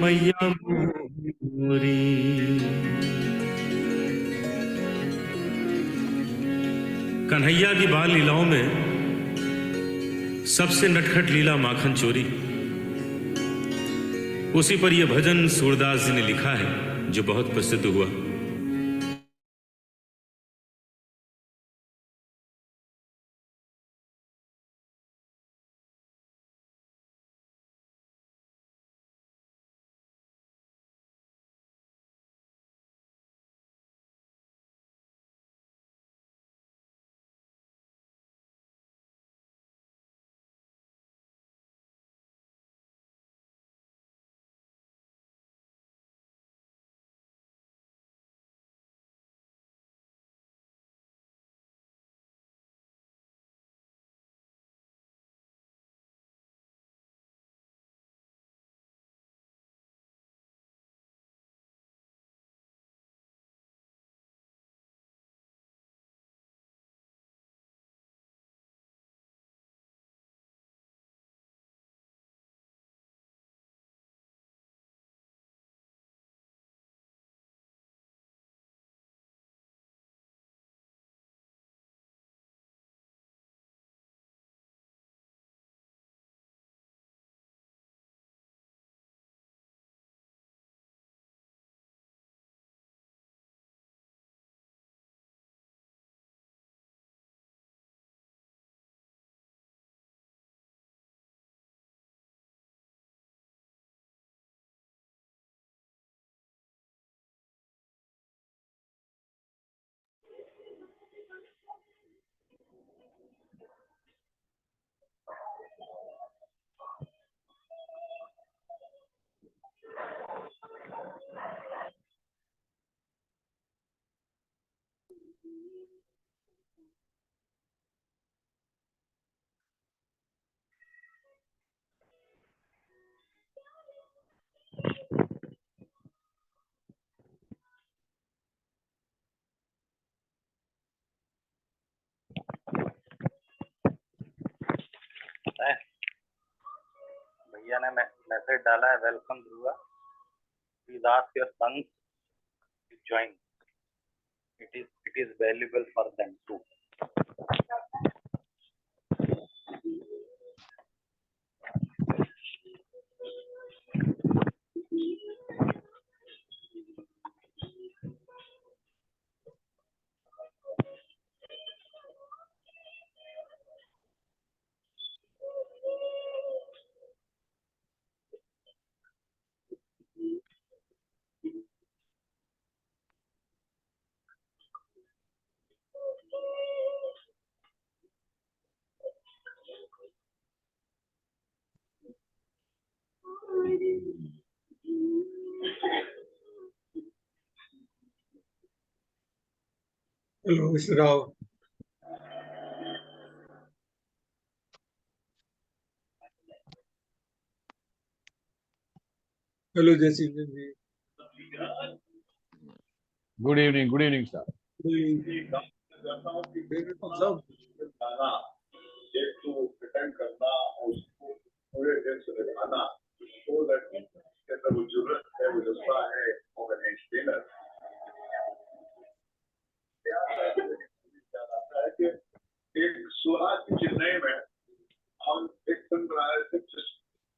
मैया मोरी। कन्हैया की बाल लीलाओं में सबसे नटखट लीला माखन चोरी। उसी पर यह भजन सूरदास जी ने लिखा है जो बहुत प्रसिद्ध हुआ। भैया ने मैसेज डाला है, welcome Dhruva, please ask your sons to join, it is valuable for them too. Hello, Mr. Rao. Hello, Jesse. Good evening, sir. Good evening. एक सुहाग की चेन्नई में हम एक फिल्म बनाए थे,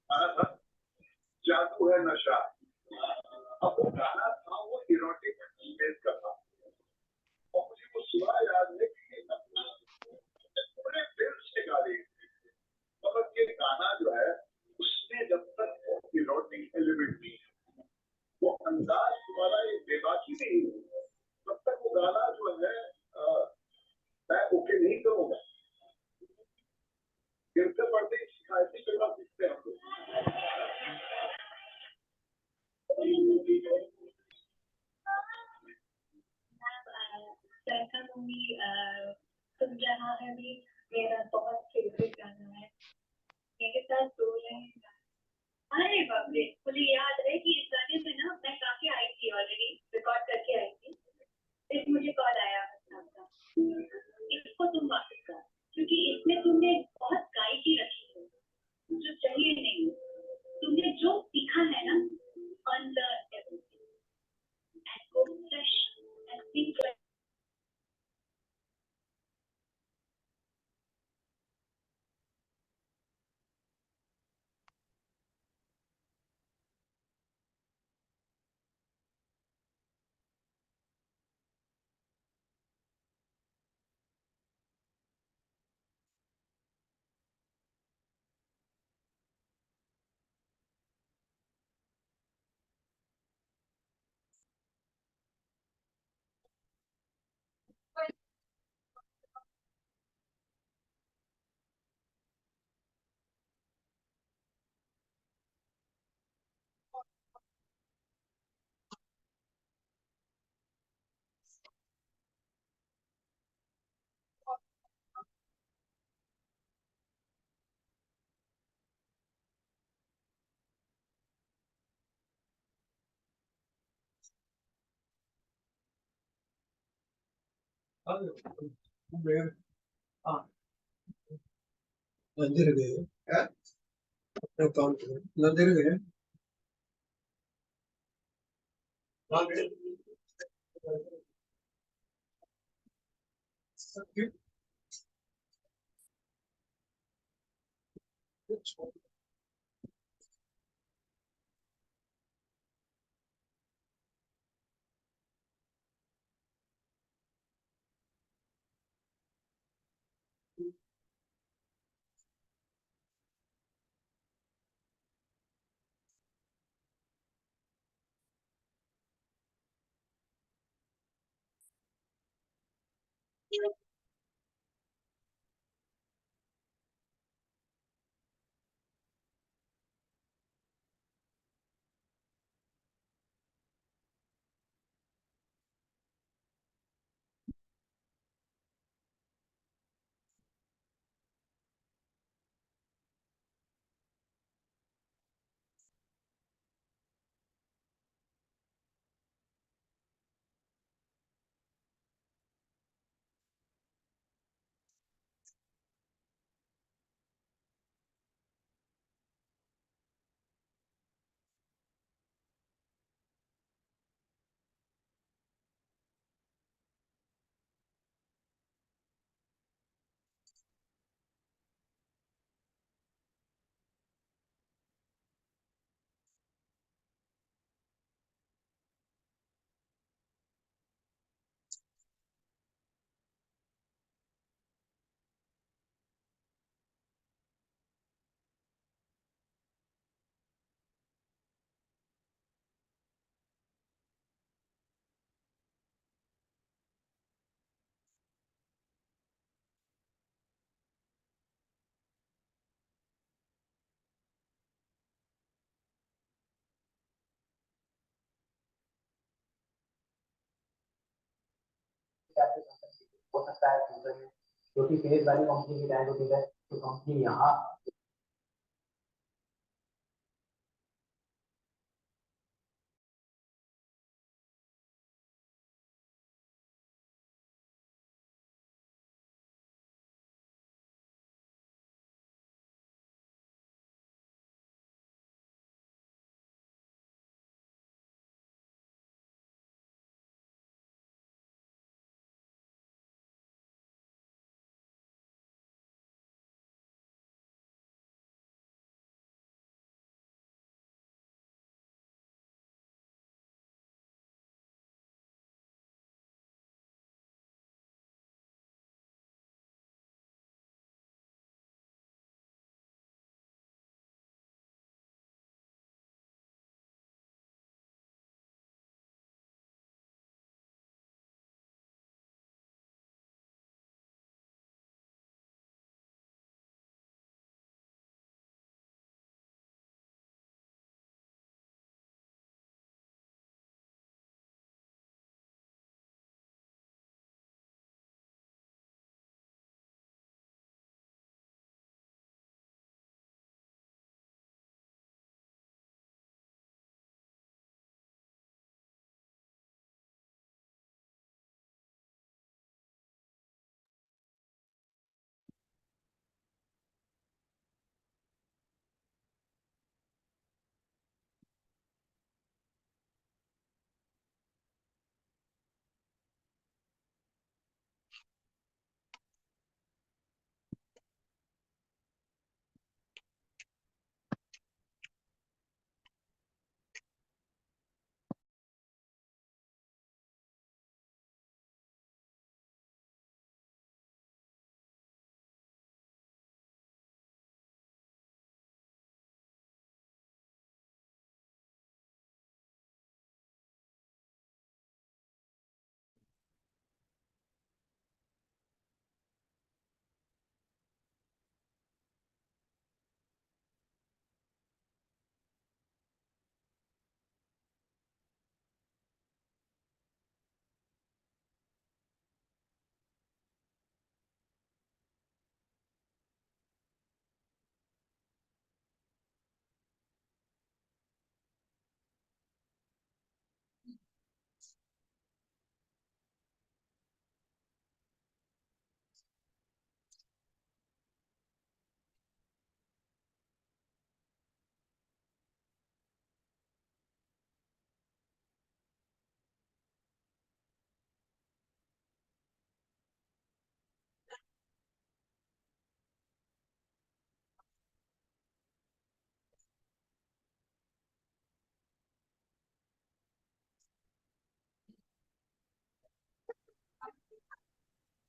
आया था जादू है नशा। अब वो गाना था, वो इरोटिक बेस का था और मुझे वो सुना याद है कि पूरे फिल्म से गा रही थी, मगर ये गाना जो है उसमें जब तक इरोटिक एलिमेंट नहीं है, वो अंदाज तुम्हारा ये बेबाकी नहीं है, तब तक वो गाना जो है मैं ओके नहीं करूंगा। गिरते पड़ते ही शिकायती करना सीखते हैं हम लोग। मूवी तुम जहाँ है भी मेरा बहुत फेवरेट गाना है, मेरे साथ दो हैं। अरे बाप रे, मुझे याद है कि इस गाने में ना मैं काफी आई थी, ऑलरेडी रिकॉर्ड करके आई थी, फिर मुझे कॉल आया आपका, इसको तुम वापस कर, क्योंकि इसमें तुमने बहुत गायकी रखी है जो चाहिए नहीं, तुमने जो सीखा है ना मंदिर गए अपना काम करें मंदिर गए हो सकता है फ्यूचर में जो कि फेज वाली कंपनी की डायबिटीज है तो कंपनी यहाँ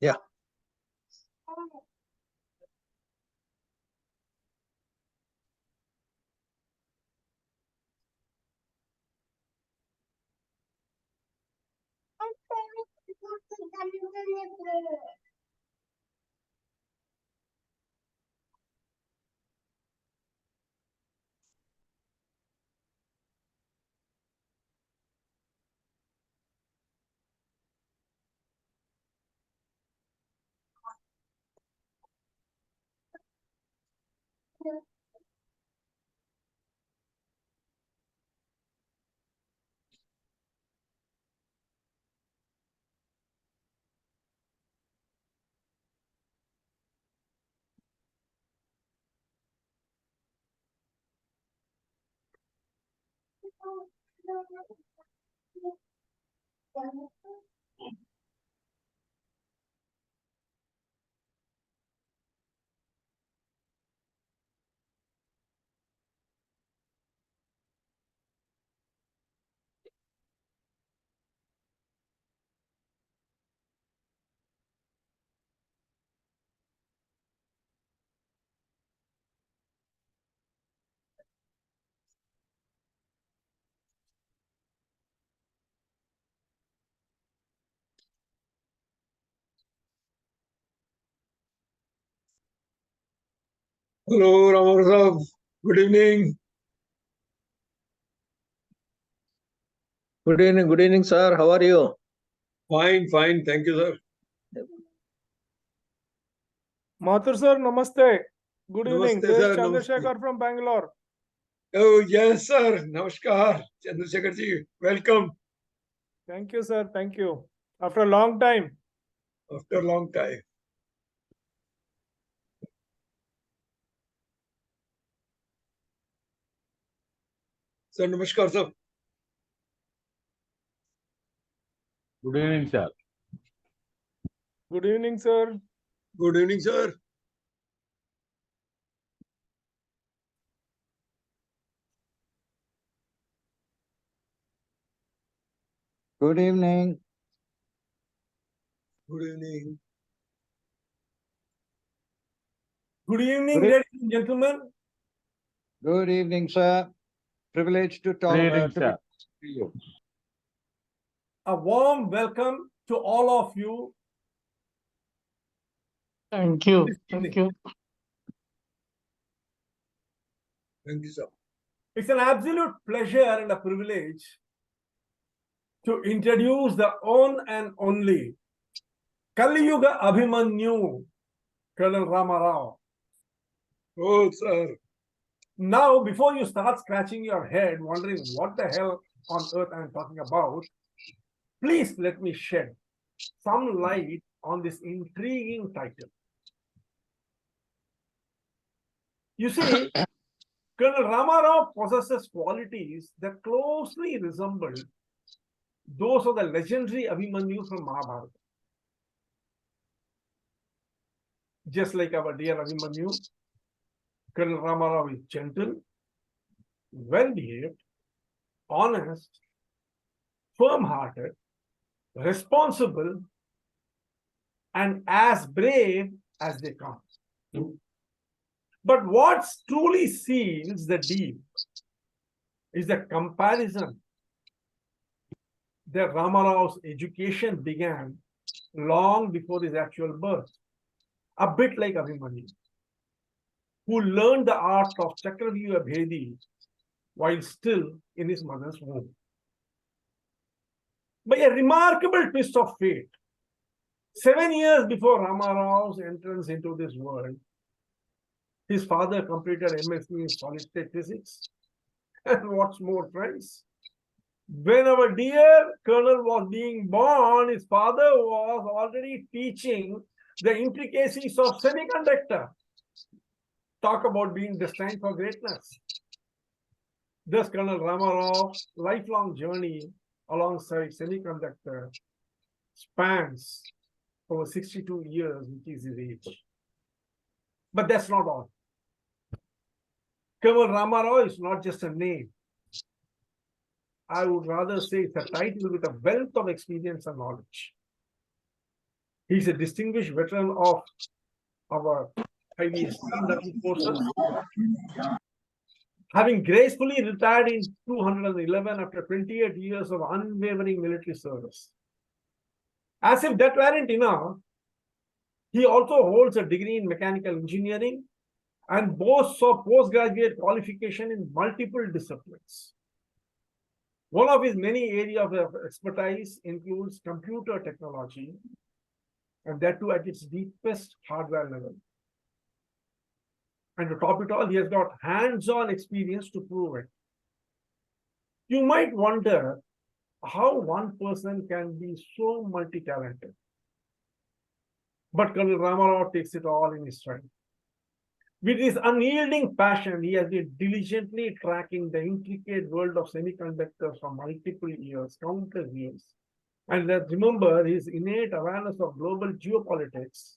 Yeah. Hello, Rama Rao. Good evening. Good evening, sir. How are you? Fine, fine. Thank you, sir. Mathur sir, namaste. Good evening. Namaste, This is sir. Chandrasekhar from Bangalore. Oh, yes, sir. Namaskar. Chandrasekhar ji, welcome. Thank you, sir. Thank you. After a long time. After a long time. Sir, namaskar, sir. Good evening, sir. Good evening, sir. Good evening, sir. Good evening. Good evening. Good evening, Good e- ladies and gentlemen. Good evening, sir. Privileged to talk Good evening, to sir. you. A warm welcome to all of you. Thank you. This Thank evening. you. Thank you, sir. It's an absolute pleasure and a privilege to introduce the one and only Kali Yuga Abhimanyu, Colonel Rama Rao. Oh, sir. Now, before you start scratching your head, wondering what the hell on earth I'm talking about, please let me shed some light on this intriguing title. You see, Colonel Rama Rao possesses qualities that closely resemble those of the legendary Abhimanyu from Mahabharata. Just like our dear Abhimanyu, Colonel Rama Rao is gentle, well-behaved, honest, firm-hearted, responsible, and as brave as they come. But what truly seals the deal is the comparison that Rama Rao's education began long before his actual birth, a bit like Abhimanyu, who learned the art of Chakravyuha Bhedi while still in his mother's womb. By a remarkable twist of fate, 7 years before Rama Rao's entrance into this world, his father completed MSc in solid-state physics. And what's more, friends, when our dear Colonel was being born, his father was already teaching the intricacies of semiconductor. Talk about being destined for greatness. Thus, Colonel Rama Rao's lifelong journey alongside semiconductor spans over 62 years, which is his age. But that's not all. Colonel Rama Rao is not just a name. I would rather say it's a title with a wealth of experience and knowledge. He's a distinguished veteran of our highly esteemed forces, having gracefully retired in 211 after 28 years of unwavering military service. As if that weren't enough, he also holds a degree in mechanical engineering and boasts of postgraduate qualification in multiple disciplines. One of his many areas of expertise includes computer technology, and that too at its deepest hardware level. And to top it all, he has got hands-on experience to prove it. You might wonder how one person can be so multi-talented. But Colonel Rama Rao takes it all in his stride. With his unyielding passion, he has been diligently tracking the intricate world of semiconductors for multiple years, countless years. And let's remember his innate awareness of global geopolitics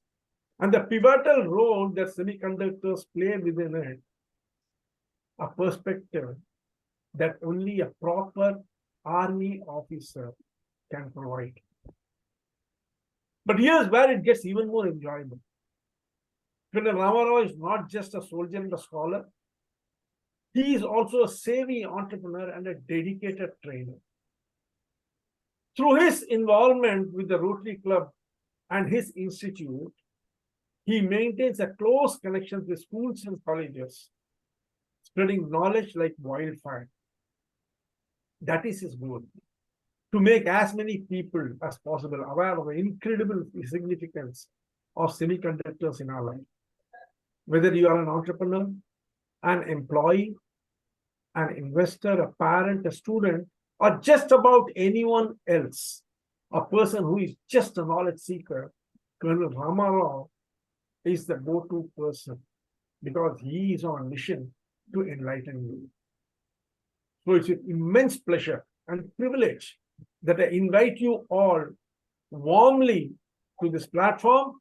and the pivotal role that semiconductors play within it, a perspective that only a proper army officer can provide. But here's where it gets even more enjoyable. Colonel Rama Rao is not just a soldier and a scholar. He is also a savvy entrepreneur and a dedicated trainer. Through his involvement with the Rotary Club and his institute, he maintains a close connection with schools and colleges, spreading knowledge like wildfire. That is his goal, to make as many people as possible aware of the incredible significance of semiconductors in our life. Whether you are an entrepreneur, an employee, an investor, a parent, a student, or just about anyone else, a person who is just a knowledge seeker, Colonel Rama Rao is the go-to person because he is on a mission to enlighten you. So it's with immense pleasure and privilege that I invite you all warmly to this platform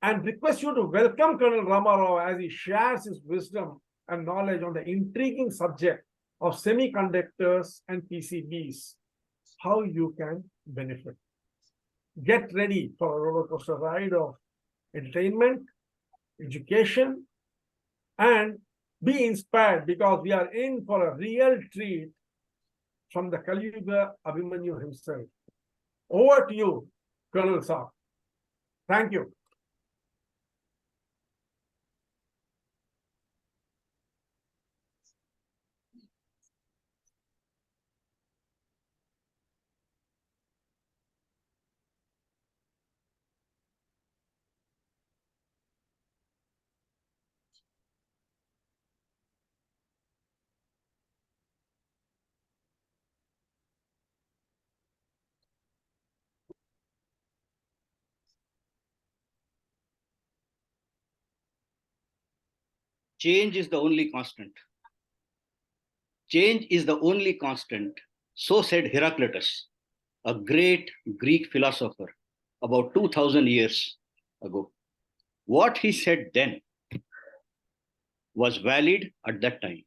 and request you to welcome Colonel Rama Rao as he shares his wisdom and knowledge on the intriguing subject of semiconductors and PCBs, how you can benefit. Get ready for a roller coaster ride of entertainment, education, and be inspired because we are in for a real treat from the Kaliyuga Abhimanyu himself. Over to you, Colonel Saab. Thank you. Change is the only constant. Change is the only constant, so said Heraclitus, a great Greek philosopher about 2000 years ago. What he said then was valid at that time.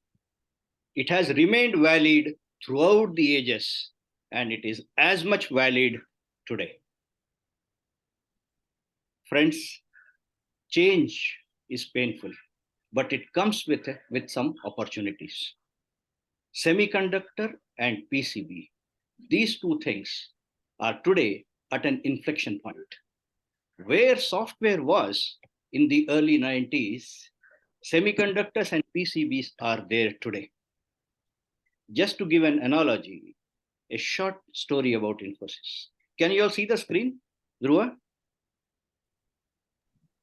It has remained valid throughout the ages, and it is as much valid today. Friends, change is painful, but it comes with some opportunities. Semiconductor and PCB, these two things are today at an inflection point. Where software was in the early 90s, semiconductors and PCBs are there today. Just to give an analogy, a short story about Infosys. Can you all see the screen, Dhruva?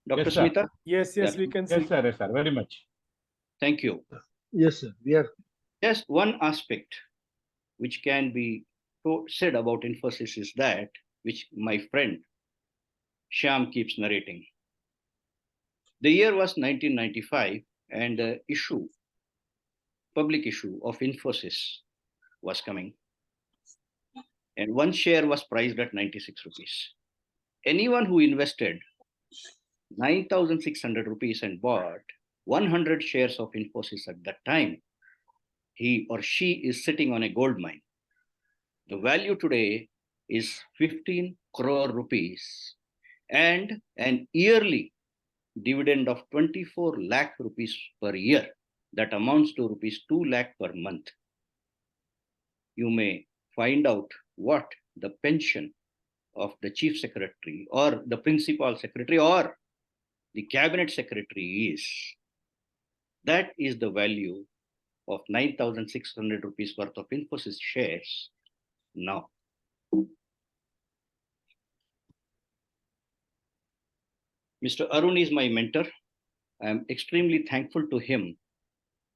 Dr. Yes, sir. Smita? Yes, we can see. Yes, sir, very much. Thank you. Yes, sir. We are. Just one aspect which can be said about Infosys is that, which my friend Shyam keeps narrating. The year was 1995, and the public issue of Infosys was coming. And one share was priced at 96 rupees. Anyone who invested 9,600 rupees and bought 100 shares of Infosys at that time, he or she is sitting on a gold mine. The value today is 15 crore rupees, and an yearly dividend of 24 lakh rupees per year. That amounts to rupees 2 lakh per month. You may find out what the pension of the chief secretary or the principal secretary or the cabinet secretary is. That is the value of 9,600 rupees worth of Infosys shares now. Mr. Arun is my mentor. I am extremely thankful to him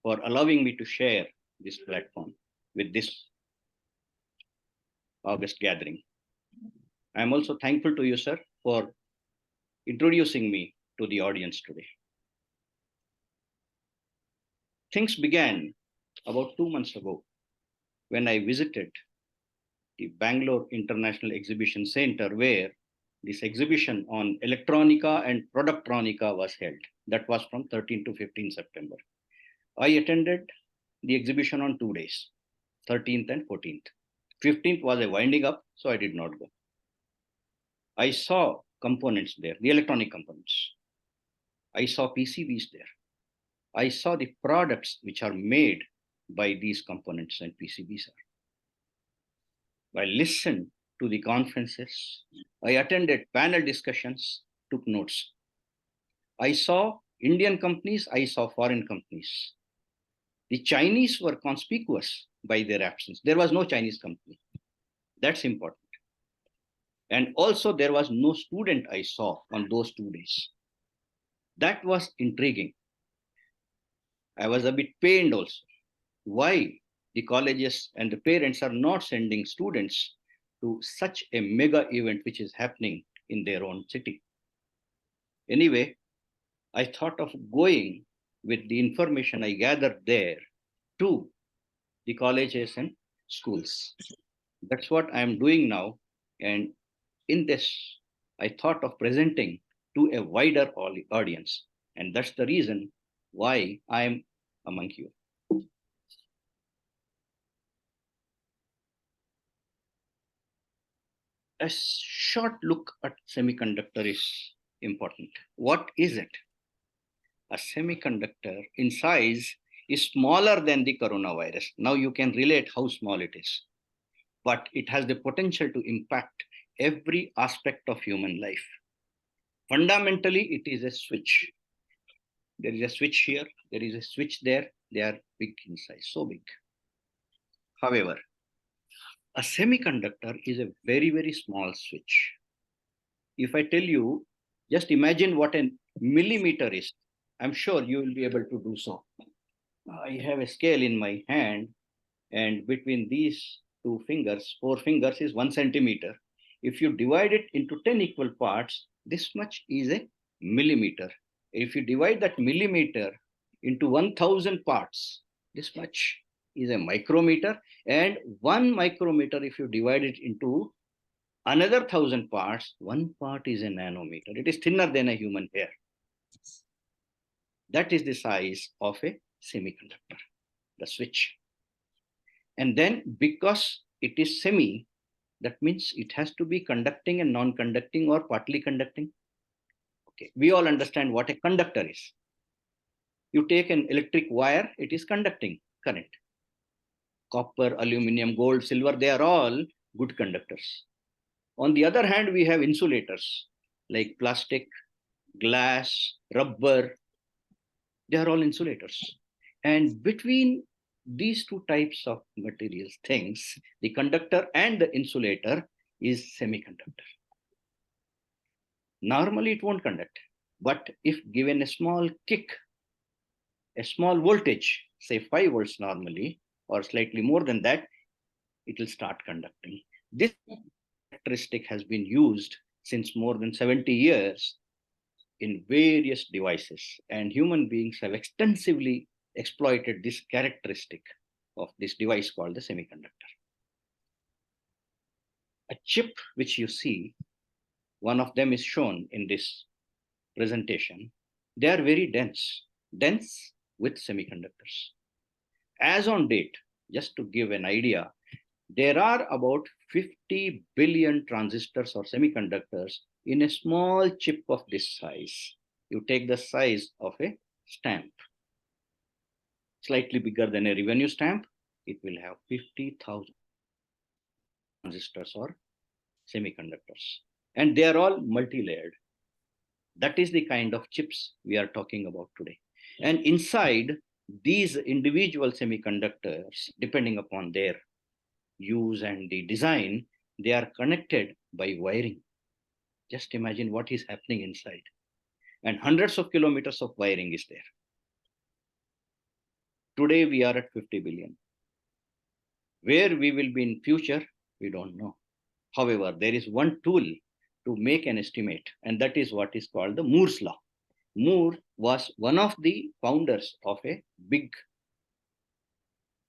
for allowing me to share this platform with this August gathering. I am also thankful to you, sir, for introducing me to the audience today. Things began about 2 months ago when I visited the Bangalore International Exhibition Center, where this exhibition on electronica and productronica was held. That was from 13 to 15 September. I attended the exhibition on 2 days, 13th and 14th. 15th was a winding up, so I did not go. I saw components there, the electronic components. I saw PCBs there. I saw the products which are made by these components and PCBs. I listened to the conferences. I attended panel discussions, took notes. I saw Indian companies, I saw foreign companies. The Chinese were conspicuous by their absence. There was no Chinese company. That's important. And also there was no student I saw on those 2 days. That was intriguing. I was a bit pained also. Why the colleges and the parents are not sending students to such a mega event which is happening in their own city? Anyway, I thought of going with the information I gathered there to the colleges and schools. That's what I'm doing now. And in this, I thought of presenting to a wider audience. And that's the reason why I'm among you. A short look at semiconductor is important. What is it? A semiconductor in size is smaller than the coronavirus. Now you can relate how small it is, but it has the potential to impact every aspect of human life. Fundamentally, it is a switch. There is a switch here, there is a switch there. They are big in size, so big. However, a semiconductor is a very, very small switch. If I tell you, just imagine what a millimeter is. I'm sure you will be able to do so. I have a scale in my hand, and between these 2 fingers, 4 fingers is 1 centimeter. If you divide it into 10 equal parts, this much is a millimeter. If you divide that millimeter into 1,000 parts, this much is a micrometer. And 1 micrometer, if you divide it into another 1,000 parts, 1 part is a nanometer. It is thinner than a human hair. That is the size of a semiconductor, the switch. And then because it is semi, that means it has to be conducting and non-conducting or partly conducting. Okay, we all understand what a conductor is. You take an electric wire, it is conducting current. Copper, aluminum, gold, silver, they are all good conductors. On the other hand, we have insulators like plastic, glass, rubber. They are all insulators. And between these 2 types of materials, things, the conductor and the insulator is semiconductor. Normally it won't conduct, but if given a small kick, a small voltage, say 5 volts normally, or slightly more than that, it will start conducting. This characteristic has been used since more than 70 years in various devices, and human beings have extensively exploited this characteristic of this device called the semiconductor. A chip which you see, one of them is shown in this presentation. They are very dense with semiconductors. As on date, just to give an idea, There are about 50 billion transistors or semiconductors in a small chip of this size. You take the size of a stamp, slightly bigger than a revenue stamp, it will have 50,000 transistors or semiconductors. And they are all multi-layered. That is the kind of chips we are talking about today. And inside these individual semiconductors, depending upon their use and the design, they are connected by wiring. Just imagine what is happening inside. And hundreds of kilometers of wiring is there. Today we are at 50 billion. Where we will be in future, we don't know. However, there is one tool to make an estimate, and that is what is called the Moore's law. Moore was one of the founders of a big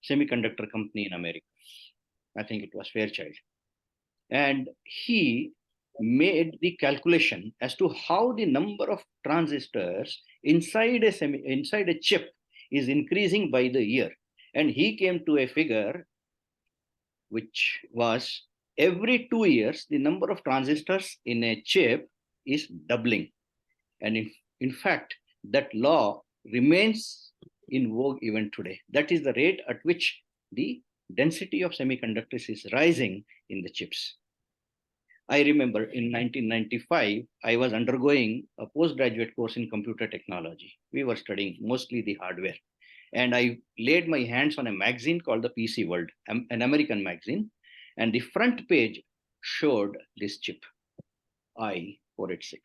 semiconductor company in America. I think it was Fairchild. And he made the calculation as to how the number of transistors inside a chip is increasing by the year. And he came to a figure which was every 2 years, the number of transistors in a chip is doubling. And in fact, that law remains in vogue even today. That is the rate at which the density of semiconductors is rising in the chips. I remember in 1995, I was undergoing a postgraduate course in computer technology. We were studying mostly the hardware. And I laid my hands on a magazine called the PC World, an American magazine. And the front page showed this chip, I-486.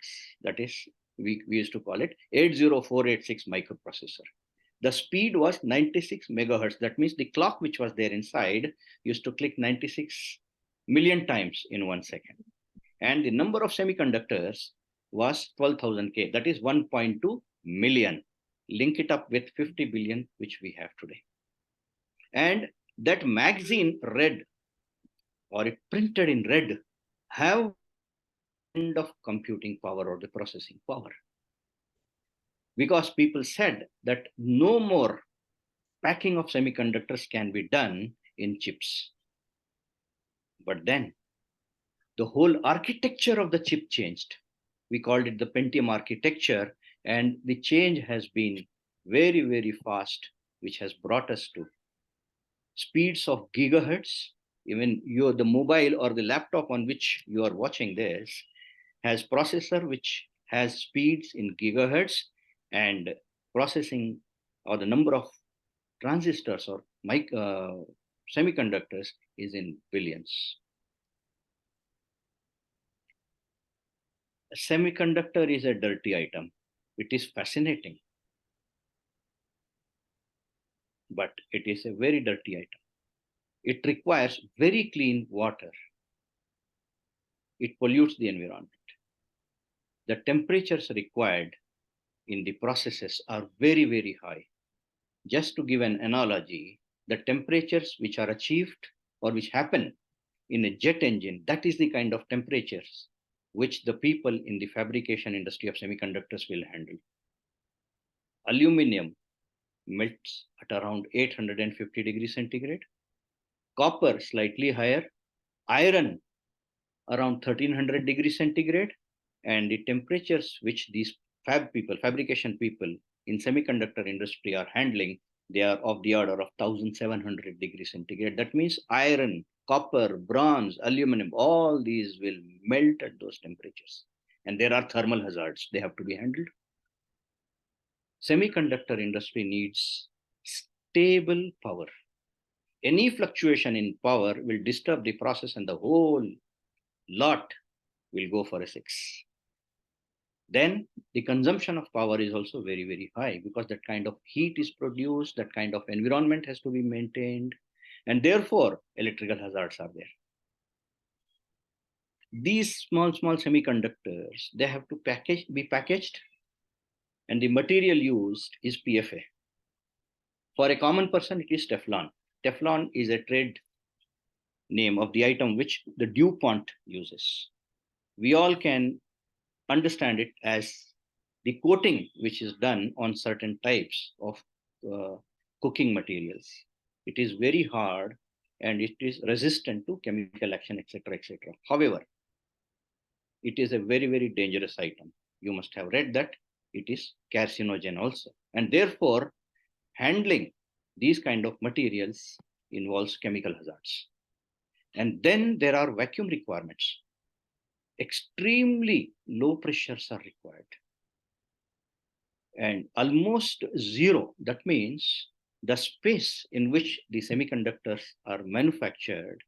That is, we used to call it 80486 microprocessor. The speed was 96 megahertz. That means the clock which was there inside used to click 96 million times in 1 second. And the number of semiconductors was 12,000K. That is 1.2 million. Link it up with 50 billion, which we have today. And that magazine read, or it printed in red, have end of computing power or the processing power. Because people said that no more packing of semiconductors can be done in chips. But then the whole architecture of the chip changed. We called it the Pentium architecture, and the change has been very, very fast, which has brought us to speeds of gigahertz. Even the mobile or the laptop on which you are watching this has processor which has speeds in gigahertz, and processing or the number of transistors or semiconductors is in billions. A semiconductor is a dirty item. It is fascinating, but it is a very dirty item. It requires very clean water. It pollutes the environment. The temperatures required in the processes are very, very high. Just to give an analogy, the temperatures which are achieved or which happen in a jet engine, that is the kind of temperatures which the people in the fabrication industry of semiconductors will handle. Aluminum melts at around 850 degrees centigrade. Copper slightly higher. Iron around 1300 degrees centigrade. And the temperatures which these fabrication people in semiconductor industry are handling, they are of the order of 1700 degrees centigrade. That means iron, copper, bronze, aluminum, all these will melt at those temperatures. And there are thermal hazards. They have to be handled. Semiconductor industry needs stable power. Any fluctuation in power will disturb the process and the whole lot will go for a 6. Then the consumption of power is also very, very high because that kind of heat is produced, that kind of environment has to be maintained, and therefore electrical hazards are there. These small semiconductors, they have to be packaged, and the material used is PFA. For a common person, it is Teflon. Teflon is a trade name of the item which the DuPont uses. We all can understand it as the coating which is done on certain types of cooking materials. It is very hard and it is resistant to chemical action, etc., etc. However, it is a very, very dangerous item. You must have read that it is carcinogen also. And therefore, handling these kind of materials involves chemical hazards. And then there are vacuum requirements. Extremely low pressures are required. And almost zero, that means the space in which the semiconductors are manufactured,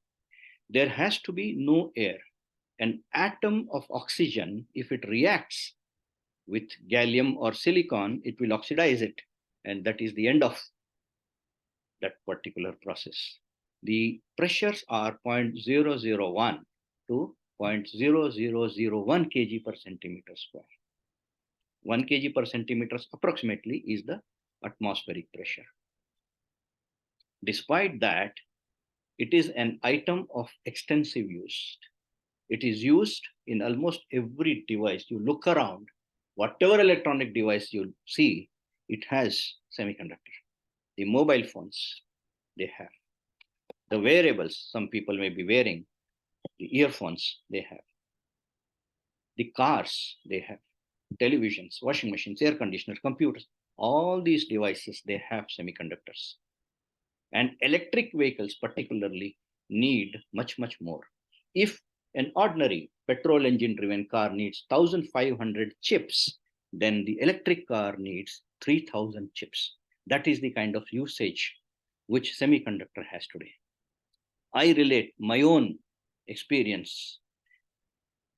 there has to be no air. An atom of oxygen, if it reacts with gallium or silicon, it will oxidize it. And that is the end of that particular process. The pressures are 0.001 to 0.0001 kg per centimeter square. 1 kg per centimeter approximately is the atmospheric pressure. Despite that, it is an item of extensive use. It is used in almost every device. You look around, whatever electronic device you see, it has semiconductor. The mobile phones, they have. The wearables, some people may be wearing. The earphones, they have. The cars, they have. Televisions, washing machines, air conditioners, computers, all these devices, they have semiconductors. And electric vehicles particularly need much, much more. If an ordinary petrol engine driven car needs 1,500 chips, then the electric car needs 3,000 chips. That is the kind of usage which semiconductor has today. I relate my own experience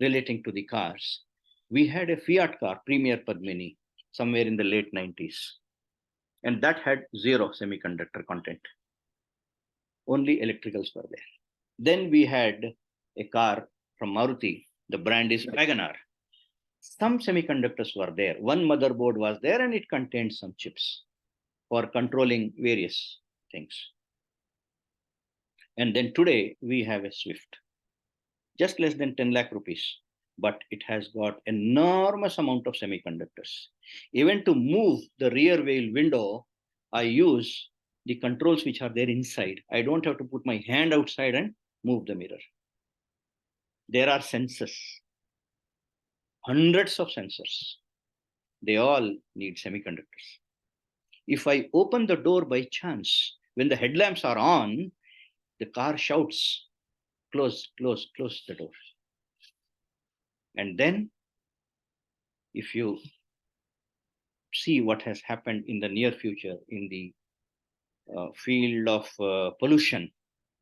relating to the cars. We had a Fiat car, Premier Padmini, somewhere in the late 90s. And that had zero semiconductor content. Only electricals were there. Then we had a car from Maruti. The brand is Wagoner. Some semiconductors were there. One motherboard was there and it contained some chips for controlling various things. And then today we have a Swift, just less than 10 lakh rupees, but it has got enormous amount of semiconductors. Even to move the rear wheel window, I use the controls which are there inside. I don't have to put my hand outside and move the mirror. There are sensors, hundreds of sensors. They all need semiconductors. If I open the door by chance, when the headlamps are on, the car shouts, close, close, close the door. And then if you see what has happened in the near future in the field of pollution,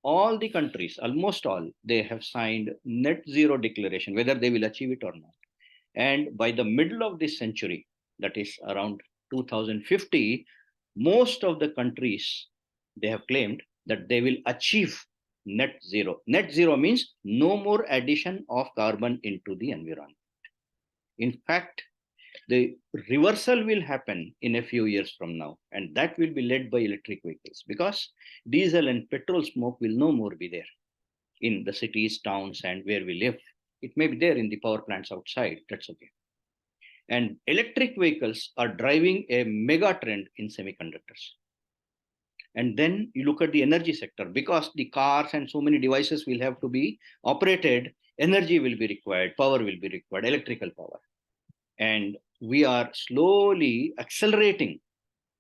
all the countries, almost all, they have signed net zero declaration, whether they will achieve it or not. And by the middle of this century, that is around 2050, most of the countries, they have claimed that they will achieve net zero. Net zero means no more addition of carbon into the environment. In fact, the reversal will happen in a few years from now, and that will be led by electric vehicles, because diesel and petrol smoke will no more be there in the cities, towns, and where we live. It may be there in the power plants outside, that's okay. And electric vehicles are driving a mega trend in semiconductors. And then you look at the energy sector, because the cars and so many devices will have to be operated, energy will be required, power will be required, electrical power. And we are slowly accelerating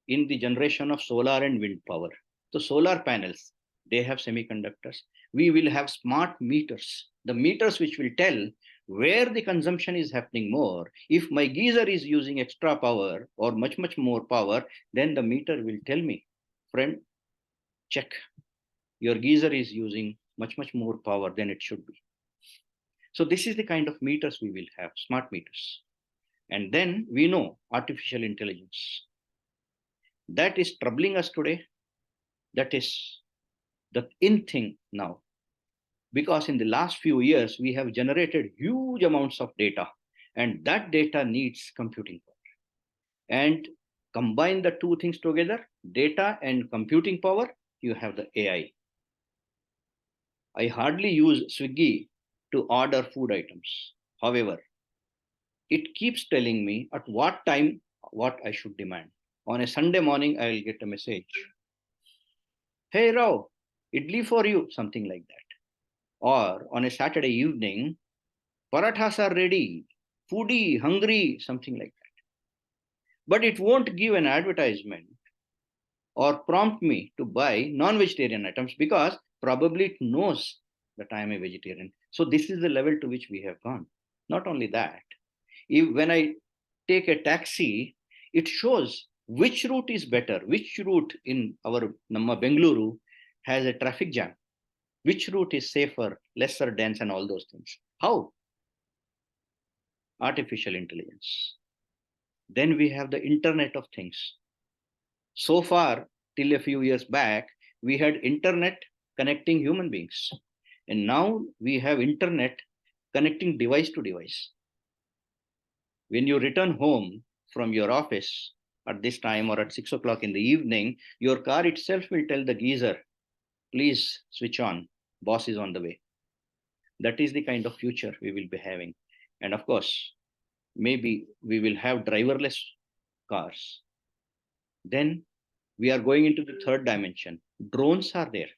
in the generation of solar and wind power. The solar panels, they have semiconductors. We will have smart meters, the meters which will tell where the consumption is happening more. If my geyser is using extra power or much, much more power, then the meter will tell me, friend, check, your geyser is using much, much more power than it should be. So this is the kind of meters we will have, smart meters. And then we know artificial intelligence. That is troubling us today. That is the in thing now. Because in the last few years, we have generated huge amounts of data, and that data needs computing power. And combine the two things together, data and computing power, you have the AI. I hardly use Swiggy to order food items. However, it keeps telling me at what time, what I should demand. On a Sunday morning, I will get a message. Hey, Rao, idli for you, something like that. Or on a Saturday evening, parathas are ready, foodie, hungry, something like that. But it won't give an advertisement or prompt me to buy non-vegetarian items because probably it knows that I am a vegetarian. So this is the level to which we have gone. Not only that, when I take a taxi, it shows which route is better, which route in our Namma Bengaluru has a traffic jam, which route is safer, lesser dense, and all those things. How? Artificial intelligence. Then we have the Internet of Things. So far, till a few years back, we had internet connecting human beings. And now we have internet connecting device to device. When you return home from your office at this time or at 6 o'clock in the evening, your car itself will tell the geyser, please switch on, boss is on the way. That is the kind of future we will be having. And of course, maybe we will have driverless cars. Then we are going into the third dimension. Drones are there.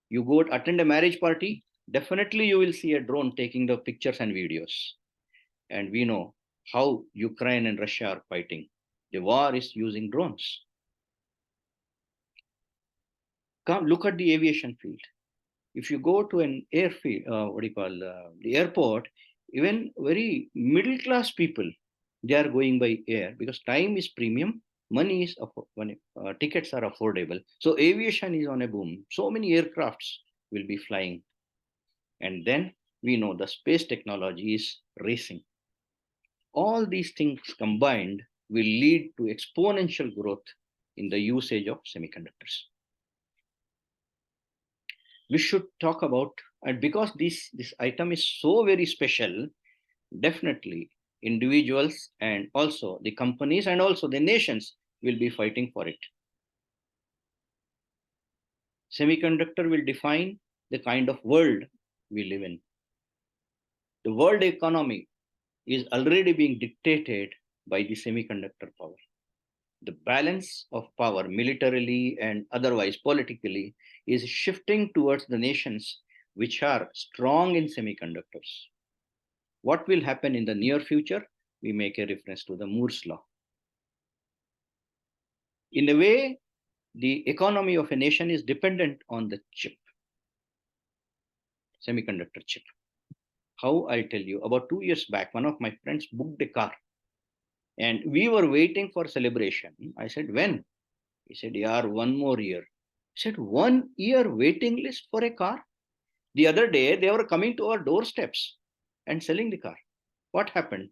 You go attend a marriage party, definitely you will see a drone taking the pictures and videos. And we know how Ukraine and Russia are fighting. The war is using drones. Come look at the aviation field. If you go to an airfield, the airport, even very middle class people, they are going by air because time is premium, money is tickets are affordable. So aviation is on a boom. So many aircrafts will be flying. And then we know the space technology is racing. All these things combined will lead to exponential growth in the usage of semiconductors. We should talk about, and because this item is so very special, definitely individuals and also the companies and also the nations will be fighting for it. Semiconductor will define the kind of world we live in. The world economy is already being dictated by the semiconductor power. The balance of power militarily and otherwise politically is shifting towards the nations which are strong in semiconductors. What will happen in the near future? We make a reference to the Moore's law. In a way, the economy of a nation is dependent on the chip, semiconductor chip. How? I'll tell you. About 2 years back, one of my friends booked a car and we were waiting for celebration. I said, when? He said, yeah, 1 more year. I said, 1 year waiting list for a car? The other day, they were coming to our doorsteps and selling the car. What happened?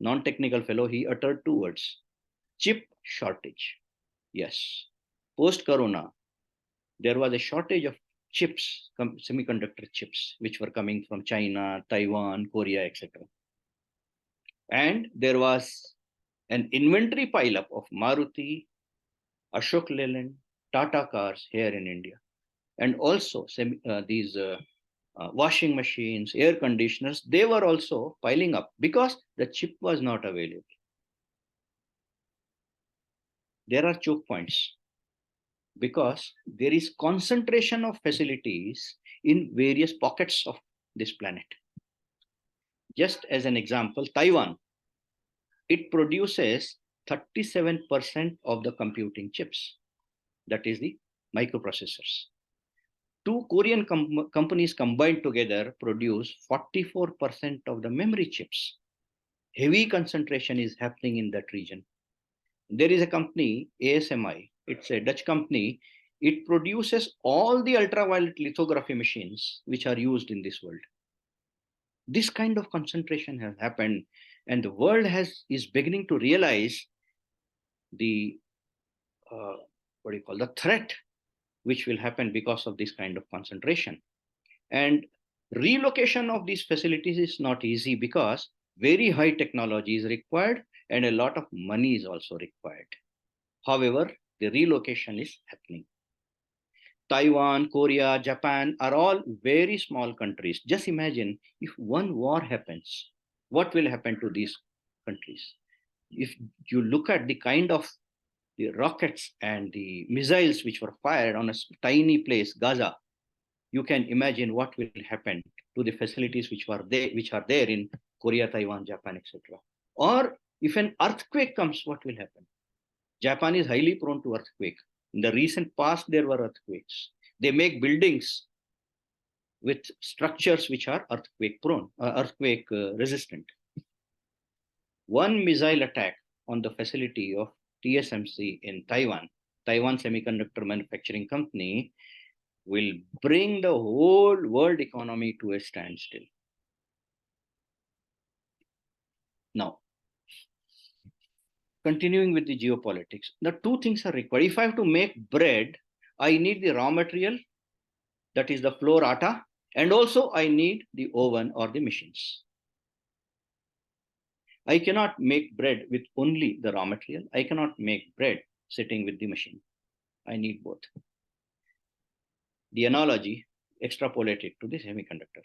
Non-technical fellow, he uttered 2 words: chip shortage. Yes. Post-corona, there was a shortage of chips, semiconductor chips, which were coming from China, Taiwan, Korea, etc. And there was an inventory pileup of Maruti, Ashok Leyland, Tata cars here in India. And also these washing machines, air conditioners, they were also piling up because the chip was not available. There are choke points because there is concentration of facilities in various pockets of this planet. Just as an example, Taiwan, it produces 37% of the computing chips. That is the microprocessors. 2 Korean companies combined together produce 44% of the memory chips. Heavy concentration is happening in that region. There is a company, ASMI, it's a Dutch company. It produces all the ultraviolet lithography machines which are used in this world. This kind of concentration has happened, and the world is beginning to realize the the threat which will happen because of this kind of concentration. And relocation of these facilities is not easy because very high technology is required and a lot of money is also required. However, the relocation is happening. Taiwan, Korea, Japan are all very small countries. Just imagine if one war happens, what will happen to these countries? If you look at the kind of the rockets and the missiles which were fired on a tiny place, Gaza, you can imagine what will happen to the facilities which are there in Korea, Taiwan, Japan, etc. Or if an earthquake comes, what will happen? Japan is highly prone to earthquake. In the recent past, there were earthquakes. They make buildings with structures which are earthquake prone, earthquake resistant. One missile attack on the facility of TSMC in Taiwan Semiconductor Manufacturing Company, will bring the whole world economy to a standstill. Now, continuing with the geopolitics, the two things are required. If I have to make bread, I need the raw material, that is the flour atta, and also I need the oven or the machines. I cannot make bread with only the raw material. I cannot make bread sitting with the machine. I need both. The analogy extrapolated to the semiconductor.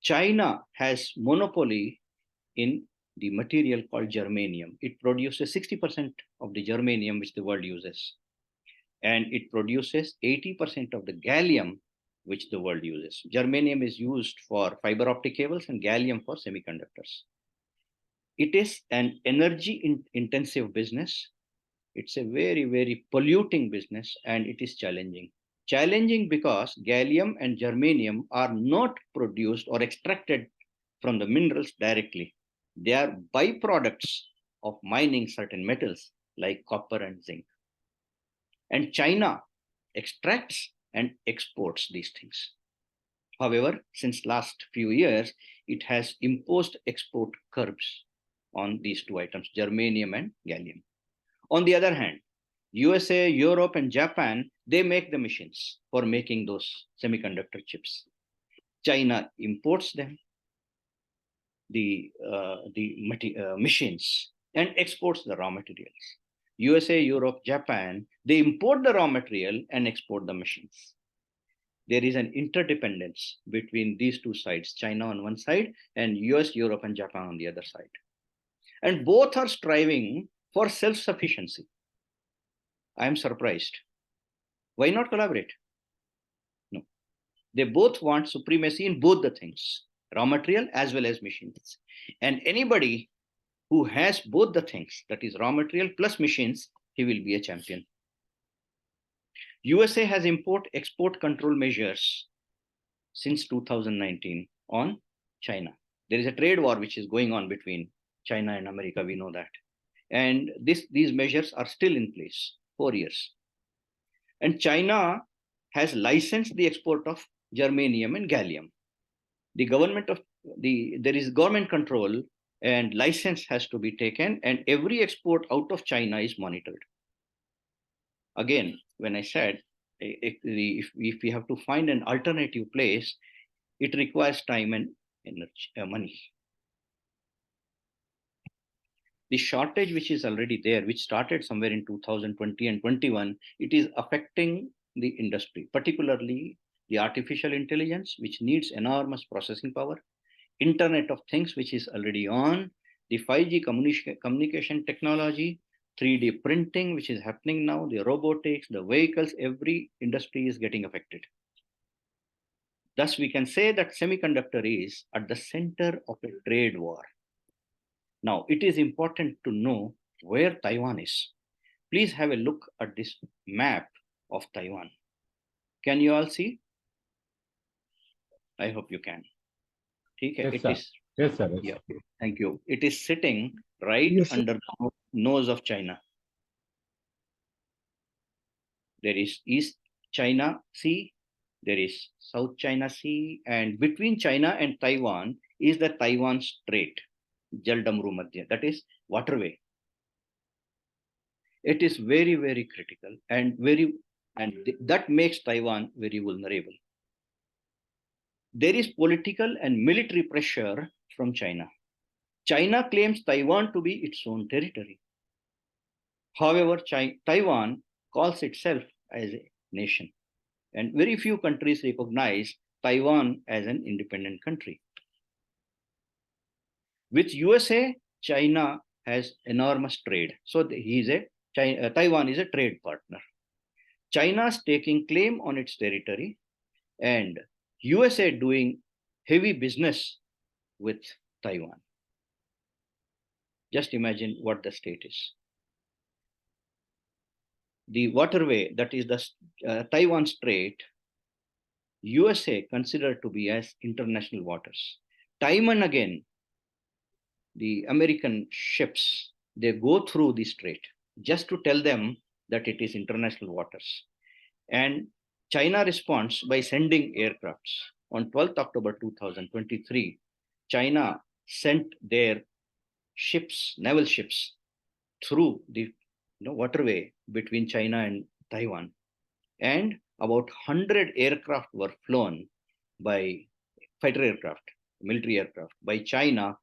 China has monopoly in the material called germanium. It produces 60% of the germanium which the world uses. And it produces 80% of the gallium which the world uses. Germanium is used for fiber optic cables and gallium for semiconductors. It is an energy intensive business. It's a very, very polluting business, and it is challenging. Challenging because gallium and germanium are not produced or extracted from the minerals directly. They are byproducts of mining certain metals like copper and zinc. And China extracts and exports these things. However, since last few years, it has imposed export curbs on these two items, germanium and gallium. On the other hand, USA, Europe, and Japan, they make the machines for making those semiconductor chips. China imports them, the machines, and exports the raw materials. USA, Europe, Japan, they import the raw material and export the machines. There is an interdependence between these two sides, China on one side and US, Europe, and Japan on the other side. And both are striving for self-sufficiency. I am surprised. Why not collaborate? No. They both want supremacy in both the things, raw material as well as machines. And anybody who has both the things, that is raw material plus machines, he will be a champion. USA has import-export control measures since 2019 on China. There is a trade war which is going on between China and America, we know that. And these measures are still in place, 4 years. And China has licensed the export of germanium and gallium. There is government control and license has to be taken, and every export out of China is monitored. Again, when I said, if we have to find an alternative place, it requires time and energy, money. The shortage which is already there, which started somewhere in 2020 and 21, it is affecting the industry, particularly the artificial intelligence, which needs enormous processing power, Internet of Things, which is already on, the 5G communication technology, 3D printing, which is happening now, the robotics, the vehicles, every industry is getting affected. Thus, we can say that semiconductor is at the center of a trade war. Now, it is important to know where Taiwan is. Please have a look at this map of Taiwan. Can you all see? I hope you can. Okay, Yes, sir. Yeah, thank you. It is sitting right under the nose of China. There is East China Sea, there is South China Sea, and between China and Taiwan is the Taiwan Strait, Jaldamru Madhya, that is waterway. It is very, very critical and that makes Taiwan very vulnerable. There is political and military pressure from China. China claims Taiwan to be its own territory. However, Taiwan calls itself as a nation, and very few countries recognize Taiwan as an independent country. With USA, China has enormous trade. So he is a Taiwan is a trade partner. China's taking claim on its territory and USA doing heavy business with Taiwan. Just imagine what the state is. The waterway, that is the Taiwan Strait, USA considered to be as international waters. Time and again, the American ships, they go through the strait just to tell them that it is international waters. And China responds by sending aircrafts. On 12th October 2023, China sent their ships, naval ships, through the waterway between China and Taiwan. And about 100 aircraft were flown by fighter aircraft, military aircraft, by China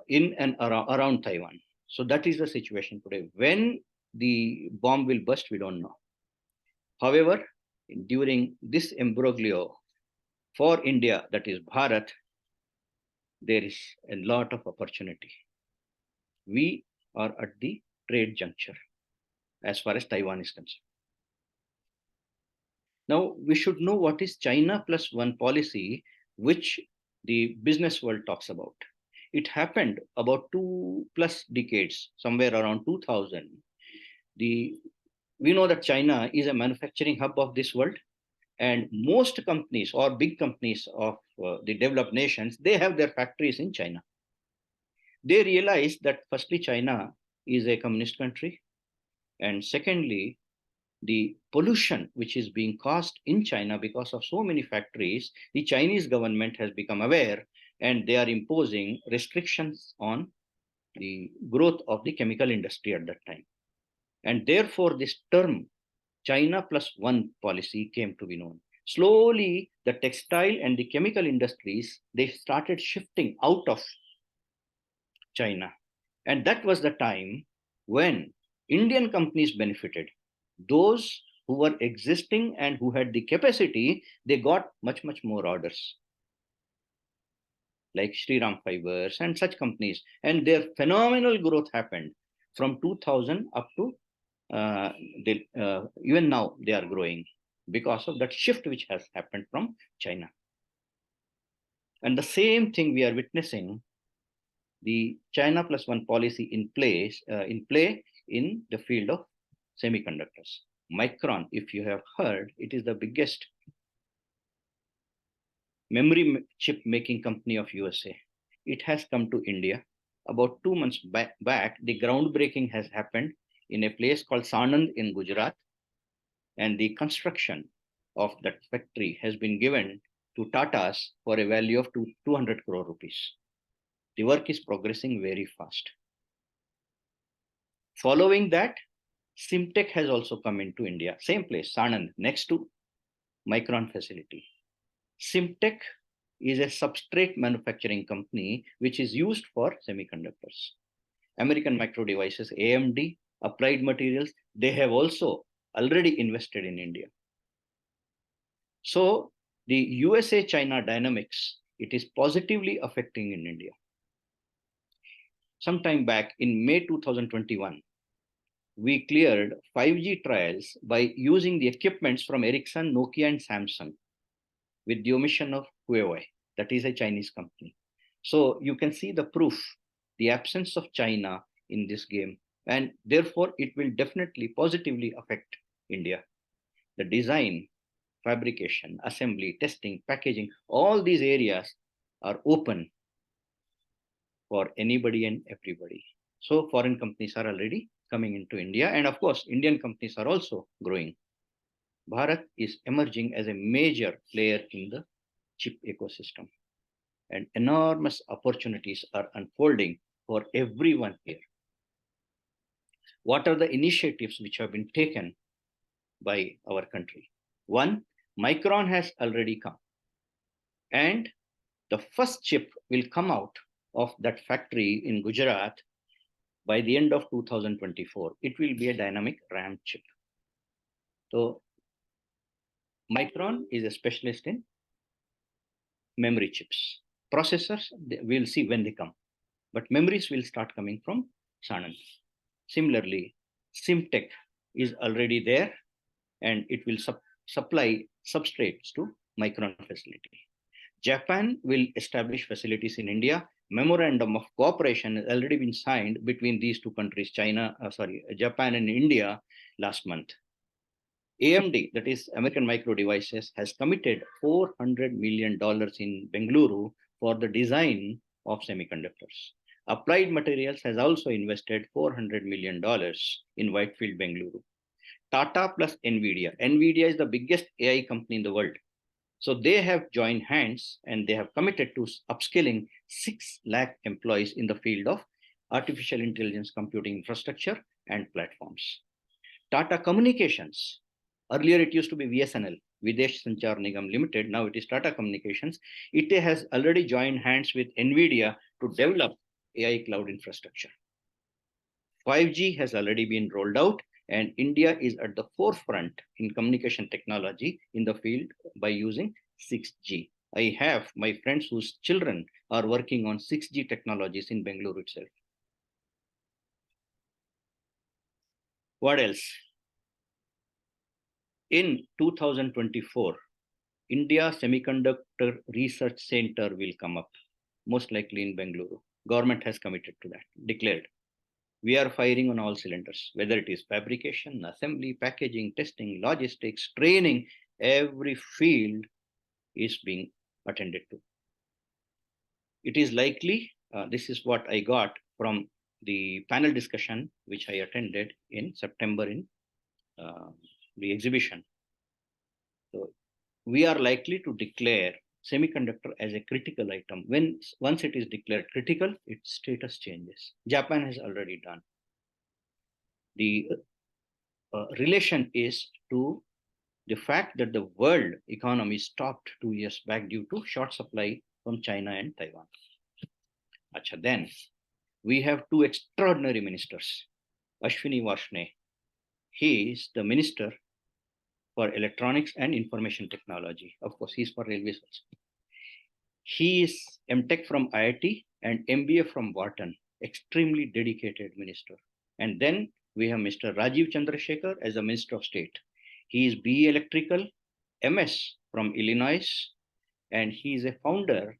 in and around Taiwan. So that is the situation today. When the bomb will burst, we don't know. However, during this imbroglio for India, that is Bharat, there is a lot of opportunity. We are at the trade juncture as far as Taiwan is concerned. Now, we should know what is China plus one policy, which the business world talks about. It happened about 2+ decades, somewhere around 2000. We know that China is a manufacturing hub of this world, and most companies or big companies of the developed nations, they have their factories in China. They realize that firstly, China is a communist country, and secondly, the pollution which is being caused in China because of so many factories, the Chinese government has become aware, and they are imposing restrictions on the growth of the chemical industry at that time. And therefore, this term China plus one policy came to be known. Slowly, the textile and the chemical industries, they started shifting out of China. And that was the time when Indian companies benefited. Those who were existing and who had the capacity, they got much more orders, like Shriram Fibers and such companies. And their phenomenal growth happened from 2000 up to even now they are growing because of that shift which has happened from China. And the same thing we are witnessing, the China plus one policy in play in the field of semiconductors. Micron, if you have heard, it is the biggest memory chip making company of USA. It has come to India. About 2 months back, the groundbreaking has happened in a place called Sanand in Gujarat, and the construction of that factory has been given to Tatas for a value of 200 crore rupees. The work is progressing very fast. Following that, Simtech has also come into India, same place, Sanand, next to Micron facility. Simtech is a substrate manufacturing company which is used for semiconductors. American Micro Devices, AMD, Applied Materials, they have also already invested in India. So the USA-China dynamics, it is positively affecting in India. Sometime back in May 2021, we cleared 5G trials by using the equipments from Ericsson, Nokia, and Samsung with the omission of Huawei, that is a Chinese company. So you can see the proof, the absence of China in this game, and therefore it will definitely positively affect India. The design, fabrication, assembly, testing, packaging, all these areas are open for anybody and everybody. So foreign companies are already coming into India, and of course, Indian companies are also growing. Bharat is emerging as a major player in the chip ecosystem, and enormous opportunities are unfolding for everyone here. What are the initiatives which have been taken by our country? One, Micron has already come, and the first chip will come out of that factory in Gujarat by the end of 2024. It will be a dynamic RAM chip. So Micron is a specialist in memory chips. Processors, we'll see when they come, but memories will start coming from Sanand. Similarly, Simtech is already there and it will supply substrates to Micron facility. Japan will establish facilities in India. Memorandum of cooperation has already been signed between these two countries, Japan and India last month. AMD, that is American Micro Devices, has committed $400 million in Bengaluru for the design of semiconductors. Applied Materials has also invested $400 million in Whitefield, Bengaluru. Tata plus NVIDIA. NVIDIA is the biggest AI company in the world. So they have joined hands and they have committed to upskilling 6 lakh employees in the field of artificial intelligence computing infrastructure and platforms. Tata Communications, earlier it used to be VSNL, Videsh Sanchar Nigam Limited, now it is Tata Communications. It has already joined hands with NVIDIA to develop AI cloud infrastructure. 5G has already been rolled out and India is at the forefront in communication technology in the field by using 6G. I have my friends whose children are working on 6G technologies in Bengaluru itself. What else? In 2024, India Semiconductor Research Center will come up, most likely in Bengaluru. Government has committed to that, declared. We are firing on all cylinders, whether it is fabrication, assembly, packaging, testing, logistics, training, every field is being attended to. It is likely, this is what I got from the panel discussion, which I attended in September in the exhibition. So we are likely to declare semiconductor as a critical item. Once it is declared critical, its status changes. Japan has already done. The relation is to the fact that the world economy stopped 2 years back due to short supply from China and Taiwan. Then we have 2 extraordinary ministers. Ashwini Vaishnaw, he is the minister for electronics and information technology. Of course, he's for railways also. He is MTech from IIT and MBA from Wharton, extremely dedicated minister. And then we have Mr. Rajiv Chandrasekhar as the Minister of State. He is BE Electrical, MS from Illinois, and he is a founder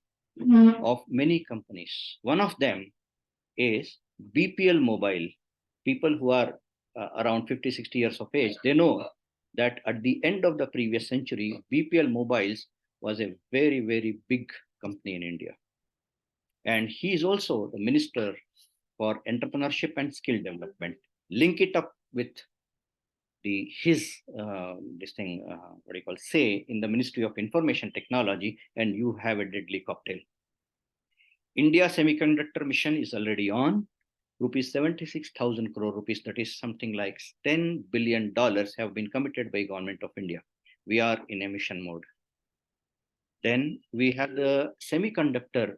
of many companies. One of them is BPL Mobile. People who are around 50, 60 years of age, they know that at the end of the previous century, BPL Mobiles was a very, very big company in India. And he is also the Minister for Entrepreneurship and Skill Development. Link it up with his say in the Ministry of Information Technology, and you have a deadly cocktail. India Semiconductor Mission is already on. Rupees 76,000 crore rupees, that is something like $10 billion have been committed by Government of India. We are in a mission mode. Then we have the semiconductor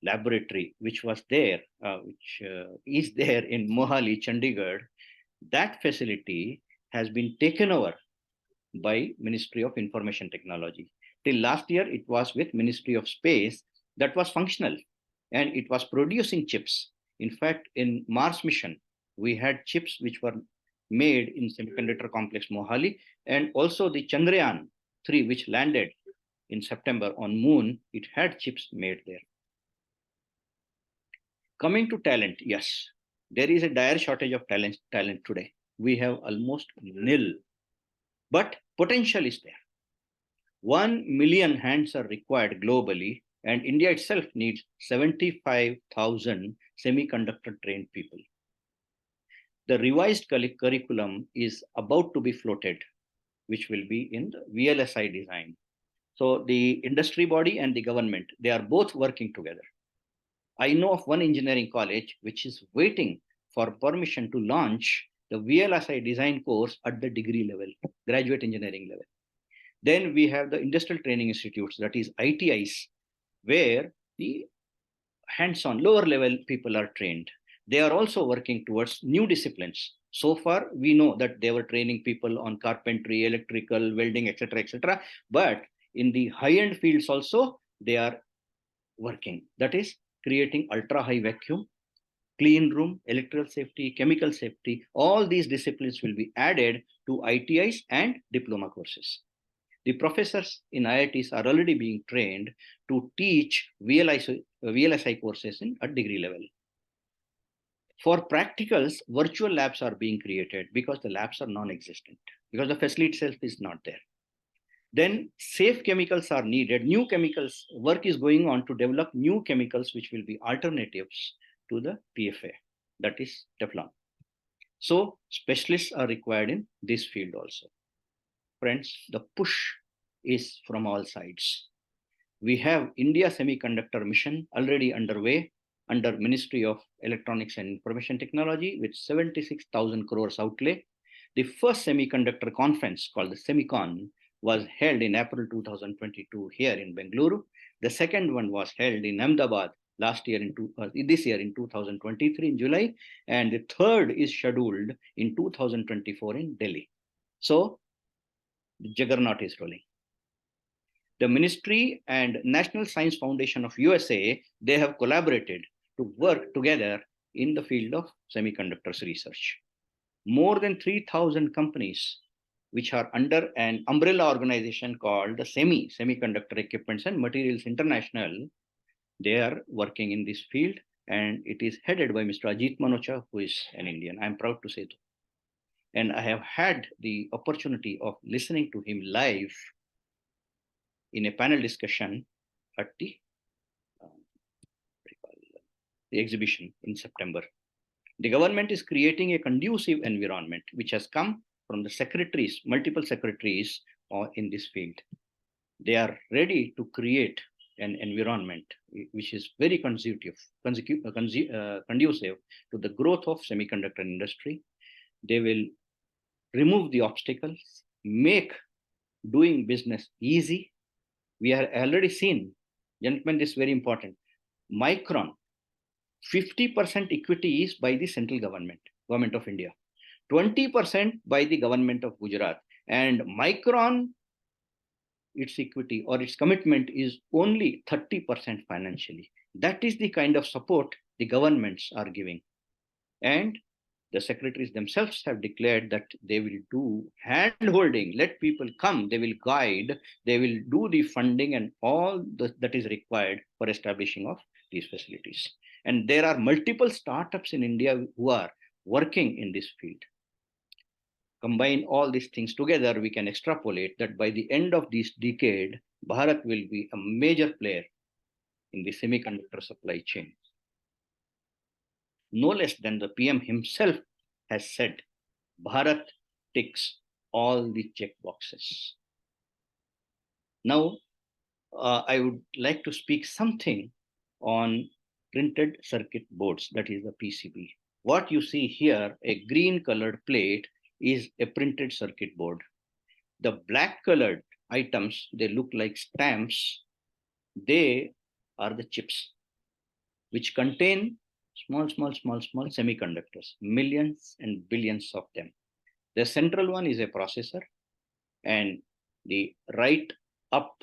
laboratory, which was there, is there in Mohali, Chandigarh. That facility has been taken over by Ministry of Information Technology. Till last year, it was with Ministry of Space. That was functional and it was producing chips. In fact, in Mars mission, we had chips which were made in semiconductor complex Mohali, and also the Chandrayaan 3, which landed in September on moon, it had chips made there. Coming to talent, yes, there is a dire shortage of talent today. We have almost nil, but potential is there. 1 million hands are required globally, and India itself needs 75,000 semiconductor trained people. The revised curriculum is about to be floated, which will be in the VLSI design. So the industry body and the government, they are both working together. I know of one engineering college which is waiting for permission to launch the VLSI design course at the degree level, graduate engineering level. Then we have the industrial training institutes, that is ITIs, where the hands-on lower level people are trained. They are also working towards new disciplines. So far, we know that they were training people on carpentry, electrical, welding, etc., etc. But in the high-end fields also, they are working. That is creating ultra-high vacuum, clean room, electrical safety, chemical safety, all these disciplines will be added to ITIs and diploma courses. The professors in IITs are already being trained to teach VLSI courses at degree level. For practicals, virtual labs are being created because the labs are non-existent, because the facility itself is not there. Then safe chemicals are needed. New chemicals, work is going on to develop new chemicals which will be alternatives to the PFA, that is Teflon. So specialists are required in this field also. Friends, the push is from all sides. We have India Semiconductor Mission already underway under Ministry of Electronics and Information Technology with 76,000 crores outlay. The first semiconductor conference called the Semicon was held in April 2022 here in Bengaluru. The second one was held in Ahmedabad this year in 2023 in July, and the third is scheduled in 2024 in Delhi. So the juggernaut is rolling. The Ministry and National Science Foundation of USA, they have collaborated to work together in the field of semiconductors research. More than 3,000 companies which are under an umbrella organization called the Semiconductor Equipments and Materials International, they are working in this field, and it is headed by Mr. Ajit Manocha, who is an Indian. I'm proud to say that. And I have had the opportunity of listening to him live in a panel discussion at the exhibition in September. The government is creating a conducive environment, which has come from the secretaries, multiple secretaries in this field. They are ready to create an environment which is very conducive to the growth of semiconductor industry. They will remove the obstacles, make doing business easy. We have already seen, gentlemen, this is very important. Micron, 50% equity is by the central government of India, 20% by the government of Gujarat, and Micron, its equity or its commitment is only 30% financially. That is the kind of support the governments are giving. And the secretaries themselves have declared that they will do hand-holding, let people come, they will guide, they will do the funding and all that is required for establishing of these facilities. And there are multiple startups in India who are working in this field. Combine all these things together, we can extrapolate that by the end of this decade, Bharat will be a major player in the semiconductor supply chain. No less than the PM himself has said, Bharat ticks all the check boxes. Now, I would like to speak something on printed circuit boards, that is the PCB. What you see here, a green colored plate, is a printed circuit board. The black colored items, they look like stamps. They are the chips, which contain small semiconductors, millions and billions of them. The central one is a processor, and the right up,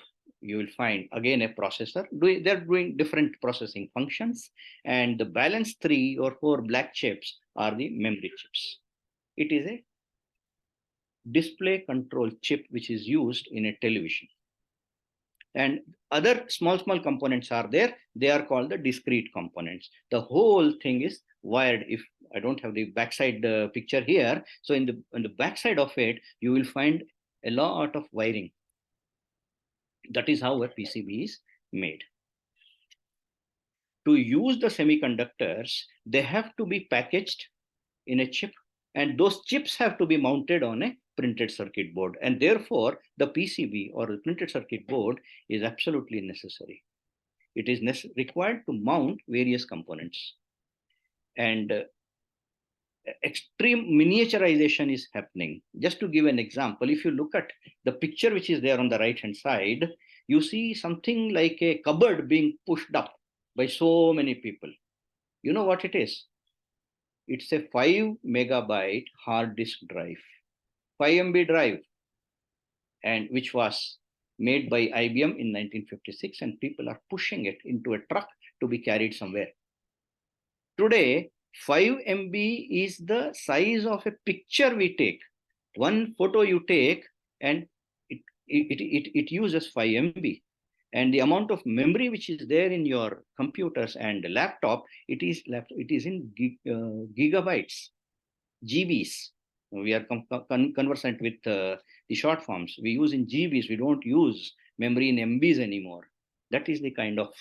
you will find again a processor. They're doing different processing functions, and the balance 3 or 4 black chips are the memory chips. It is a display control chip which is used in a television. And other small components are there. They are called the discrete components. The whole thing is wired. If I don't have the backside picture here, so on the backside of it, you will find a lot of wiring. That is how a PCB is made. To use the semiconductors, they have to be packaged in a chip, and those chips have to be mounted on a printed circuit board, and therefore the PCB or the printed circuit board is absolutely necessary. It is required to mount various components, and extreme miniaturization is happening. Just to give an example, if you look at the picture which is there on the right hand side, you see something like a cupboard being pushed up by so many people. You know what it is? It's a 5 megabyte hard disk drive, 5 MB drive, and which was made by IBM in 1956, and people are pushing it into a truck to be carried somewhere. Today, 5 MB is the size of a picture we take. One photo you take and it uses 5 MB. And the amount of memory which is there in your computers and laptop, it is in gigabytes, GBs. We are conversant with the short forms. We use in GBs. We don't use memory in MBs anymore. That is the kind of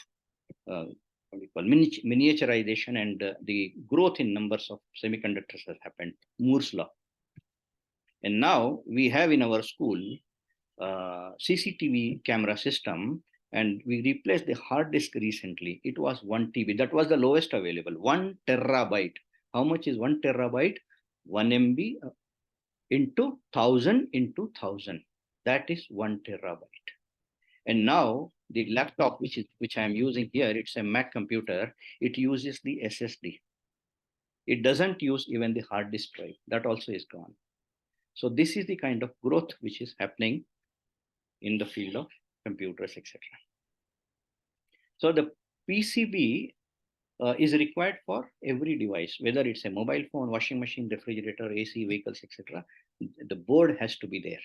what we call miniaturization, and the growth in numbers of semiconductors has happened. Moore's law. And now we have in our school CCTV camera system, and we replaced the hard disk recently. It was 1 TB. That was the lowest available. 1 terabyte. How much is 1 terabyte? 1 MB into 1000 into 1000. That is 1 terabyte. And now the laptop which I am using here, it's a Mac computer. It uses the SSD. It doesn't use even the hard disk drive. That also is gone. So this is the kind of growth which is happening in the field of computers, etc. So the PCB is required for every device, whether it's a mobile phone, washing machine, refrigerator, AC, vehicles, etc. The board has to be there.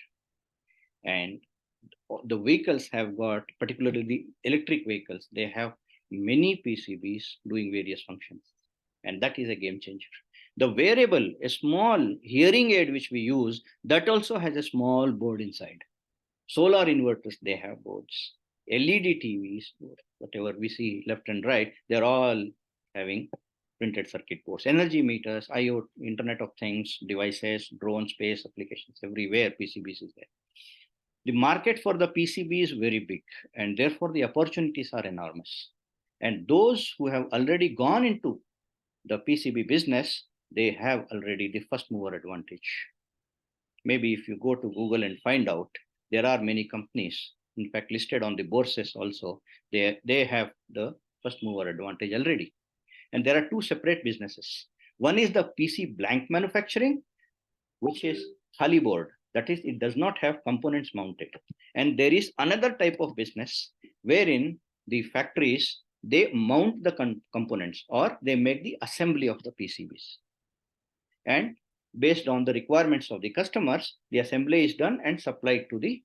And the vehicles have got, particularly the electric vehicles, they have many PCBs doing various functions. And that is a game changer. The wearable, a small hearing aid which we use, that also has a small board inside. Solar inverters, they have boards. LED TVs, whatever we see left and right, they're all having printed circuit boards. Energy meters, IoT, Internet of Things, devices, drone, space applications, everywhere PCBs is there. The market for the PCB is very big, and therefore the opportunities are enormous. And those who have already gone into the PCB business, they have already the first mover advantage. Maybe if you go to Google and find out, there are many companies, in fact, listed on the bourses also, they have the first mover advantage already. And there are two separate businesses. One is the PC blank manufacturing, which is Khali board. That is, it does not have components mounted. And there is another type of business wherein the factories, they mount the components, or they make the assembly of the PCBs. And based on the requirements of the customers, the assembly is done and supplied to the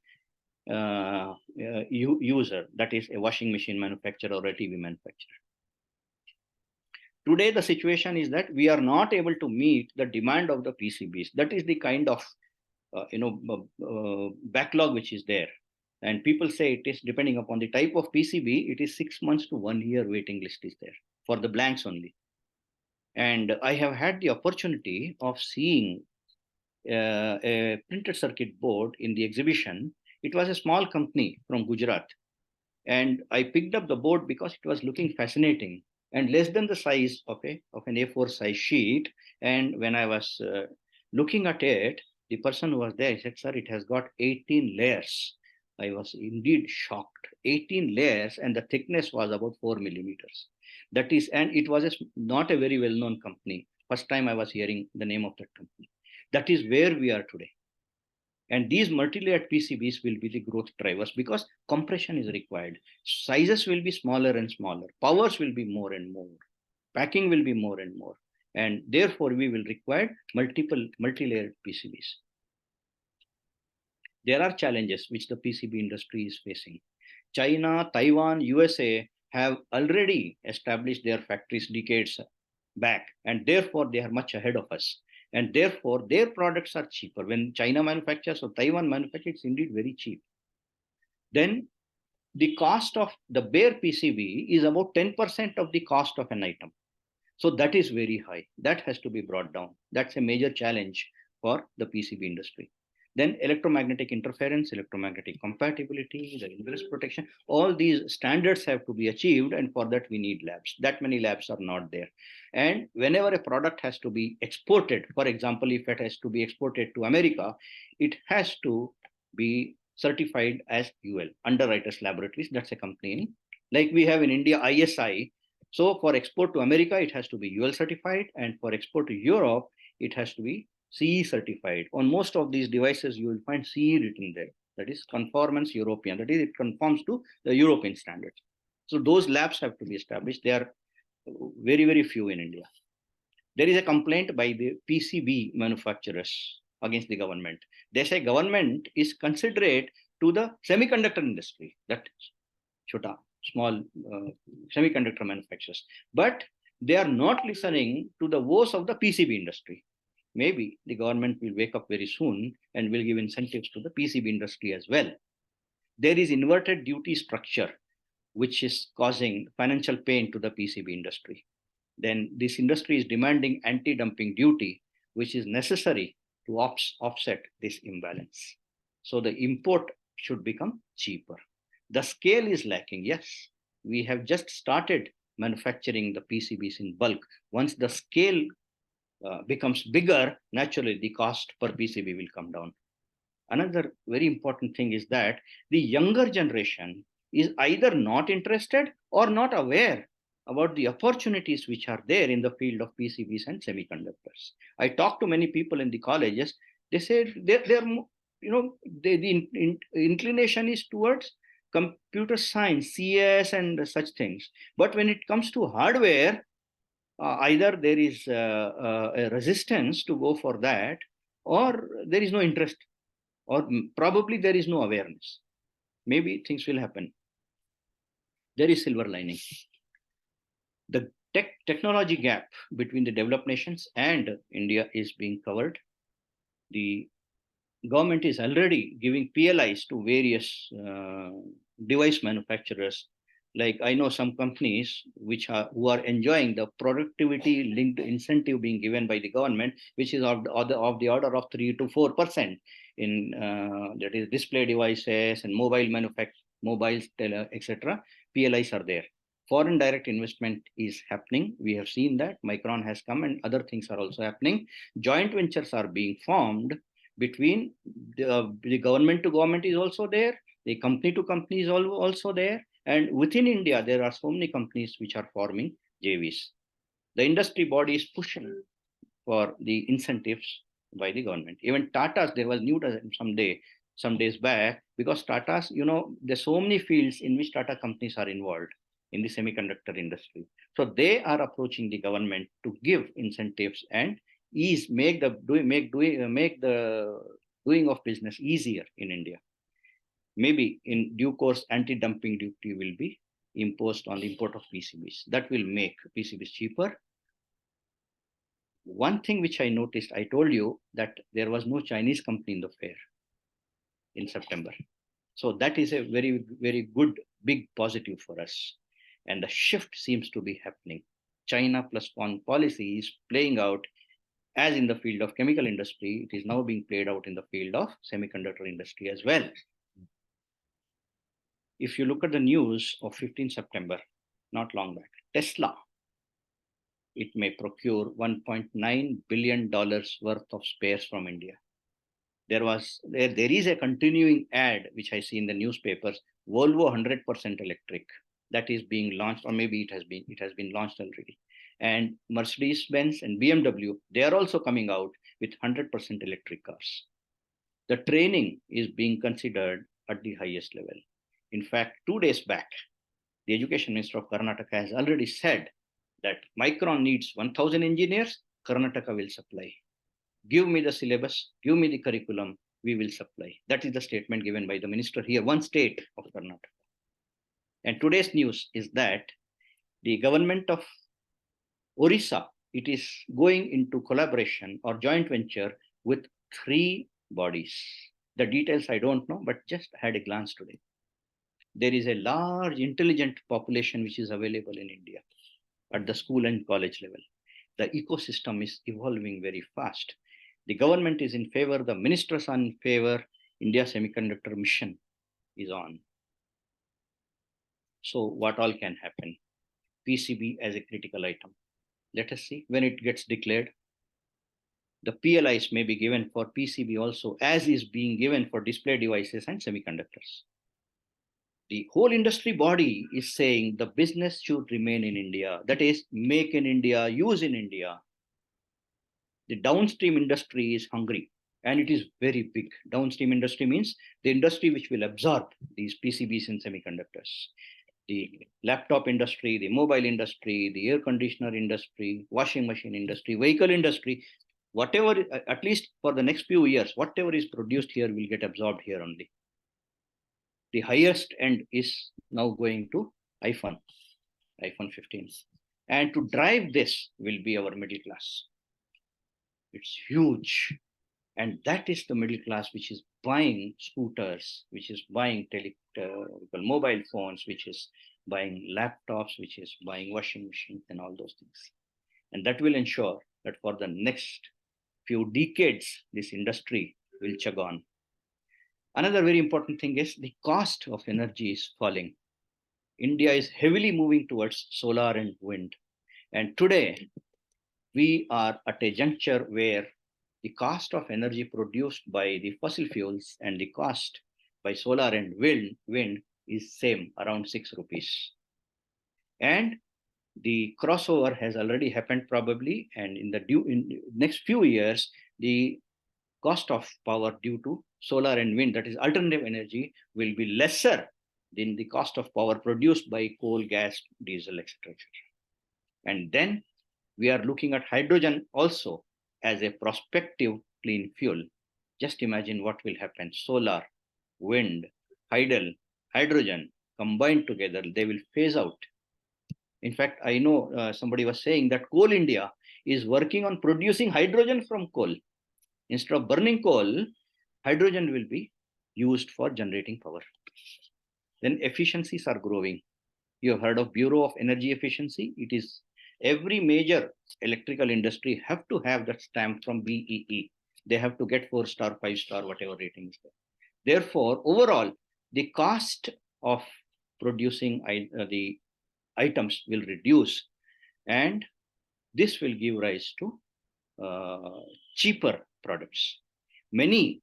user, that is a washing machine manufacturer or a TV manufacturer. Today, the situation is that we are not able to meet the demand of the PCBs. That is the kind of backlog which is there. And people say it is, depending upon the type of PCB, it is 6 months to 1 year waiting list is there for the blanks only. And I have had the opportunity of seeing a printed circuit board in the exhibition. It was a small company from Gujarat. And I picked up the board because it was looking fascinating and less than the size of an A4 size sheet. And when I was looking at it, the person who was there said, "Sir, it has got 18 layers." I was indeed shocked. 18 layers, and the thickness was about 4 millimeters. That is, and it was not a very well-known company. First time I was hearing the name of that company. That is where we are today. And these multi-layered PCBs will be the growth drivers because compression is required. Sizes will be smaller and smaller. Powers will be more and more. Packing will be more and more. And therefore, we will require multiple multi-layered PCBs. There are challenges which the PCB industry is facing. China, Taiwan, USA have already established their factories decades back, and therefore they are much ahead of us. And therefore, their products are cheaper. When China manufactures or Taiwan manufactures, it's indeed very cheap. Then the cost of the bare PCB is about 10% of the cost of an item. So that is very high. That has to be brought down. That's a major challenge for the PCB industry. Then electromagnetic interference, electromagnetic compatibility, the ingress protection, all these standards have to be achieved, and for that we need labs. That many labs are not there. And whenever a product has to be exported, for example, if it has to be exported to America, it has to be certified as UL, Underwriters Laboratories. That's a company. Like we have in India, ISI. So for export to America, it has to be UL certified, and for export to Europe, it has to be CE certified. On most of these devices, you will find CE written there. That is Conformance European. That is, it conforms to the European standards. So those labs have to be established. They are very, very few in India. There is a complaint by the PCB manufacturers against the government. They say government is considerate to the semiconductor industry, that chota, small semiconductor manufacturers, but they are not listening to the woes of the PCB industry. Maybe the government will wake up very soon and will give incentives to the PCB industry as well. There is inverted duty structure, which is causing financial pain to the PCB industry. Then this industry is demanding anti-dumping duty, which is necessary to offset this imbalance. So the import should become cheaper. The scale is lacking. Yes, we have just started manufacturing the PCBs in bulk. Once the scale becomes bigger, naturally the cost per PCB will come down. Another very important thing is that the younger generation is either not interested or not aware about the opportunities which are there in the field of PCBs and semiconductors. I talk to many people in the colleges. They say the inclination is towards computer science, CS, and such things. But when it comes to hardware, either there is a resistance to go for that, or there is no interest, or probably there is no awareness. Maybe things will happen. There is silver lining. The technology gap between the developed nations and India is being covered. The government is already giving PLIs to various device manufacturers. Like I know some companies who are enjoying the productivity linked incentive being given by the government, which is of the order of 3 to 4% in that is display devices and mobiles, etc. PLIs are there. Foreign direct investment is happening. We have seen that Micron has come and other things are also happening. Joint ventures are being formed between the government to government is also there. The company to company is also there. And within India, there are so many companies which are forming JVs. The industry body is pushing for the incentives by the government. Even Tata's, there was news some days back, because Tata's, there's so many fields in which Tata companies are involved in the semiconductor industry. So they are approaching the government to give incentives and make the doing of business easier in India. Maybe in due course, anti-dumping duty will be imposed on the import of PCBs. That will make PCBs cheaper. One thing which I noticed, I told you that there was no Chinese company in the fair in September. So that is a very, very good, big positive for us. And the shift seems to be happening. China plus one policy is playing out as in the field of chemical industry. It is now being played out in the field of semiconductor industry as well. If you look at the news of 15 September, not long back, Tesla, it may procure $1.9 billion worth of spares from India. There is a continuing ad, which I see in the newspapers, Volvo 100% electric, that is being launched, or maybe it has been launched already. And Mercedes-Benz and BMW, they are also coming out with 100% electric cars. The training is being considered at the highest level. In fact, 2 days back, the Education Minister of Karnataka has already said that Micron needs 1,000 engineers, Karnataka will supply. Give me the syllabus, give me the curriculum, we will supply. That is the statement given by the minister here, one state of Karnataka. And today's news is that the government of Orissa, it is going into collaboration or joint venture with 3 bodies. The details I don't know, but just had a glance today. There is a large intelligent population which is available in India at the school and college level. The ecosystem is evolving very fast. The government is in favor, the ministers are in favor, India Semiconductor Mission is on. So what all can happen? PCB as a critical item. Let us see when it gets declared. The PLIs may be given for PCB also, as is being given for display devices and semiconductors. The whole industry body is saying the business should remain in India. That is, make in India, use in India. The downstream industry is hungry and it is very big. Downstream industry means the industry which will absorb these PCBs and semiconductors. the laptop industry, the mobile industry, the air conditioner industry, washing machine industry, vehicle industry, whatever, at least for the next few years, whatever is produced here will get absorbed here only. The highest end is now going to iPhone 15. And to drive this will be our middle class. It's huge. And that is the middle class which is buying scooters, which is buying mobile phones, which is buying laptops, which is buying washing machines and all those things. And that will ensure that for the next few decades, this industry will chug on. Another very important thing is the cost of energy is falling. India is heavily moving towards solar and wind. And today, we are at a juncture where the cost of energy produced by the fossil fuels and the cost by solar and wind is same, around 6 rupees. And the crossover has already happened probably, and in the next few years, the cost of power due to solar and wind, that is alternative energy, will be lesser than the cost of power produced by coal, gas, diesel, etc. And then we are looking at hydrogen also as a prospective clean fuel. Just imagine what will happen. Solar, wind, hydrogen combined together, they will phase out. In fact, I know somebody was saying that Coal India is working on producing hydrogen from coal. Instead of burning coal, hydrogen will be used for generating power. Then efficiencies are growing. You have heard of Bureau of Energy Efficiency. It is every major electrical industry have to have that stamp from BEE. They have to get 4-star, 5-star, whatever rating is there. Therefore, overall, the cost of producing the items will reduce, and this will give rise to cheaper products. Many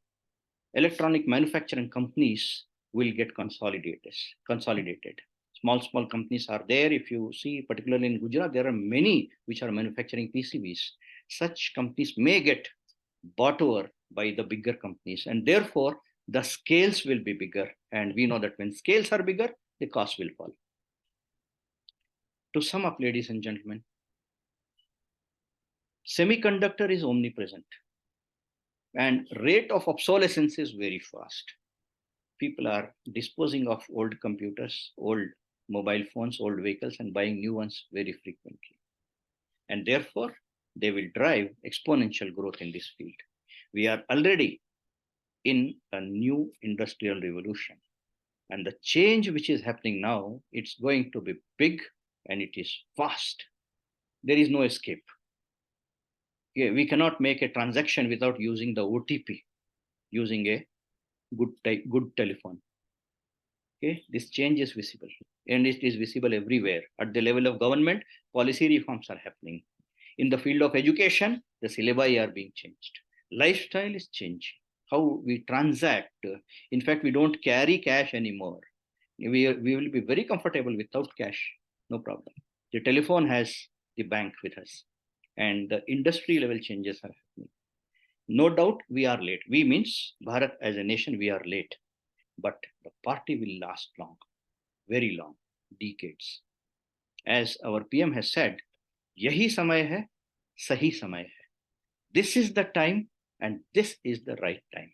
electronic manufacturing companies will get consolidated. Small companies are there. If you see, particularly in Gujarat, there are many which are manufacturing PCBs. Such companies may get bought over by the bigger companies, and therefore the scales will be bigger. And we know that when scales are bigger, the cost will fall. To sum up, ladies and gentlemen, semiconductor is omnipresent, and rate of obsolescence is very fast. People are disposing of old computers, old mobile phones, old vehicles, and buying new ones very frequently. And therefore, they will drive exponential growth in this field. We are already in a new industrial revolution. And the change which is happening now, it's going to be big and it is fast. There is no escape. Yeah, we cannot make a transaction without using the OTP, using a good telephone. Okay, this change is visible, and it is visible everywhere. At the level of government, policy reforms are happening. In the field of education, the syllabi are being changed. Lifestyle is changing. How we transact. In fact, we don't carry cash anymore. We will be very comfortable without cash, no problem. The telephone has the bank with us, and the industry level changes are happening. No doubt we are late. We means Bharat as a nation, we are late. But the party will last long, very long, decades. As our PM has said, yahi samay hai, sahi samay hai. This is the time, and this is the right time.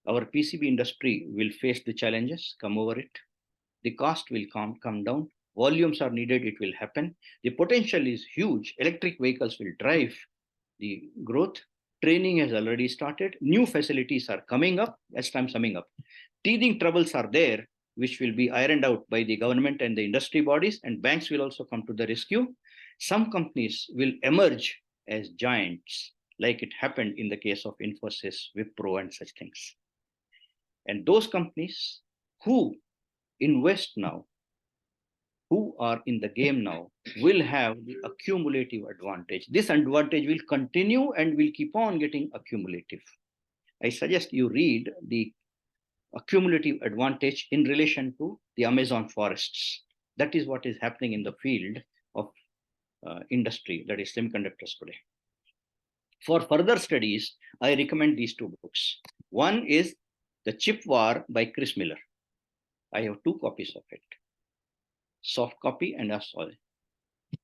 Our PCB industry will face the challenges, come over it. The cost will come down. Volumes are needed, it will happen. The potential is huge. Electric vehicles will drive the growth. Training has already started. New facilities are coming up as time summing up. Teething troubles are there, which will be ironed out by the government and the industry bodies, and banks will also come to the rescue. Some companies will emerge as giants, like it happened in the case of Infosys, Wipro, and such things. And those companies who invest now, who are in the game now, will have the accumulative advantage. This advantage will continue and will keep on getting accumulative. I suggest you read the accumulative advantage in relation to the Amazon forests. That is what is happening in the field of industry, that is semiconductors today. For further studies, I recommend these two books. One is The Chip War by Chris Miller. I have 2 copies of it, soft copy and a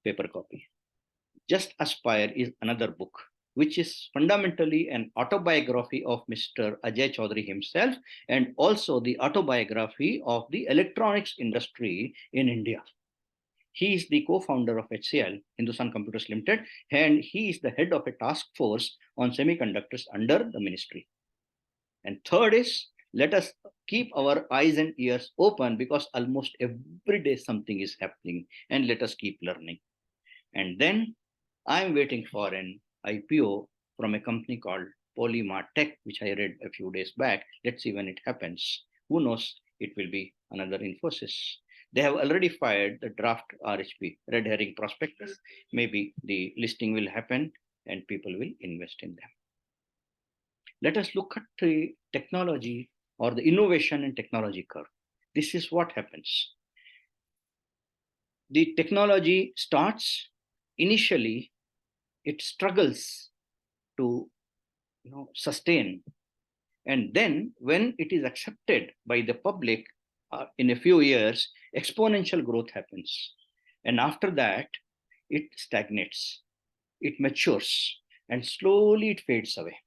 paper copy. Just Aspire is another book, which is fundamentally an autobiography of Mr. Ajay Chaudhary himself, and also the autobiography of the electronics industry in India. He is the co-founder of HCL, Hindustan Computers Limited, and he is the head of a task force on semiconductors under the ministry. And third is, let us keep our eyes and ears open, because almost every day something is happening, and let us keep learning. And then I'm waiting for an IPO from a company called Polymer Tech, which I read a few days back. Let's see when it happens. Who knows? It will be another Infosys. They have already fired the draft RHP, red herring prospectus. Maybe the listing will happen and people will invest in them. Let us look at the technology or the innovation and technology curve. This is what happens. The technology starts initially, it struggles to sustain. And then when it is accepted by the public, in a few years, exponential growth happens. And after that, it stagnates, it matures, and slowly it fades away.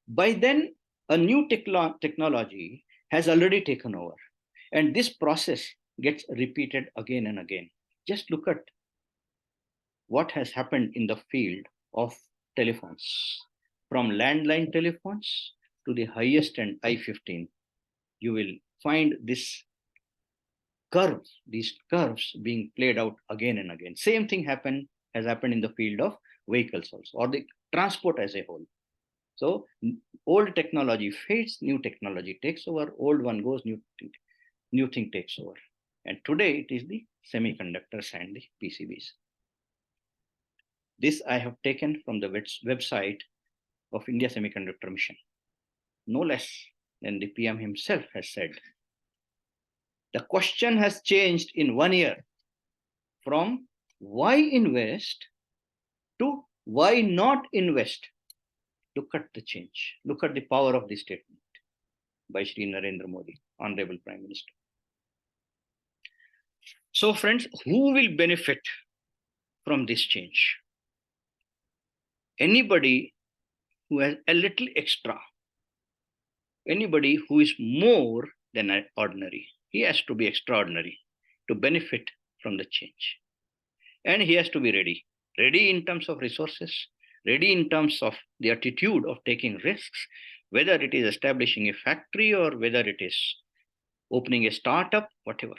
By then, a new technology has already taken over. And this process gets repeated again and again. Just look at what has happened in the field of telephones. From landline telephones to the highest end i15, you will find this curve, these curves being played out again and again. Same thing has happened in the field of vehicles also, or the transport as a whole. So old technology fades, new technology takes over, old one goes, new thing takes over. And today it is the semiconductors and the PCBs. This I have taken from the website of India Semiconductor Mission. No less than the PM himself has said. The question has changed in 1 year from why invest to why not invest. Look at the change. Look at the power of this statement by Shri Narendra Modi, Honorable Prime Minister. So friends, who will benefit from this change? Anybody who has a little extra, anybody who is more than ordinary. He has to be extraordinary to benefit from the change. And he has to be ready. Ready in terms of resources, ready in terms of the attitude of taking risks, whether it is establishing a factory or whether it is opening a startup, whatever.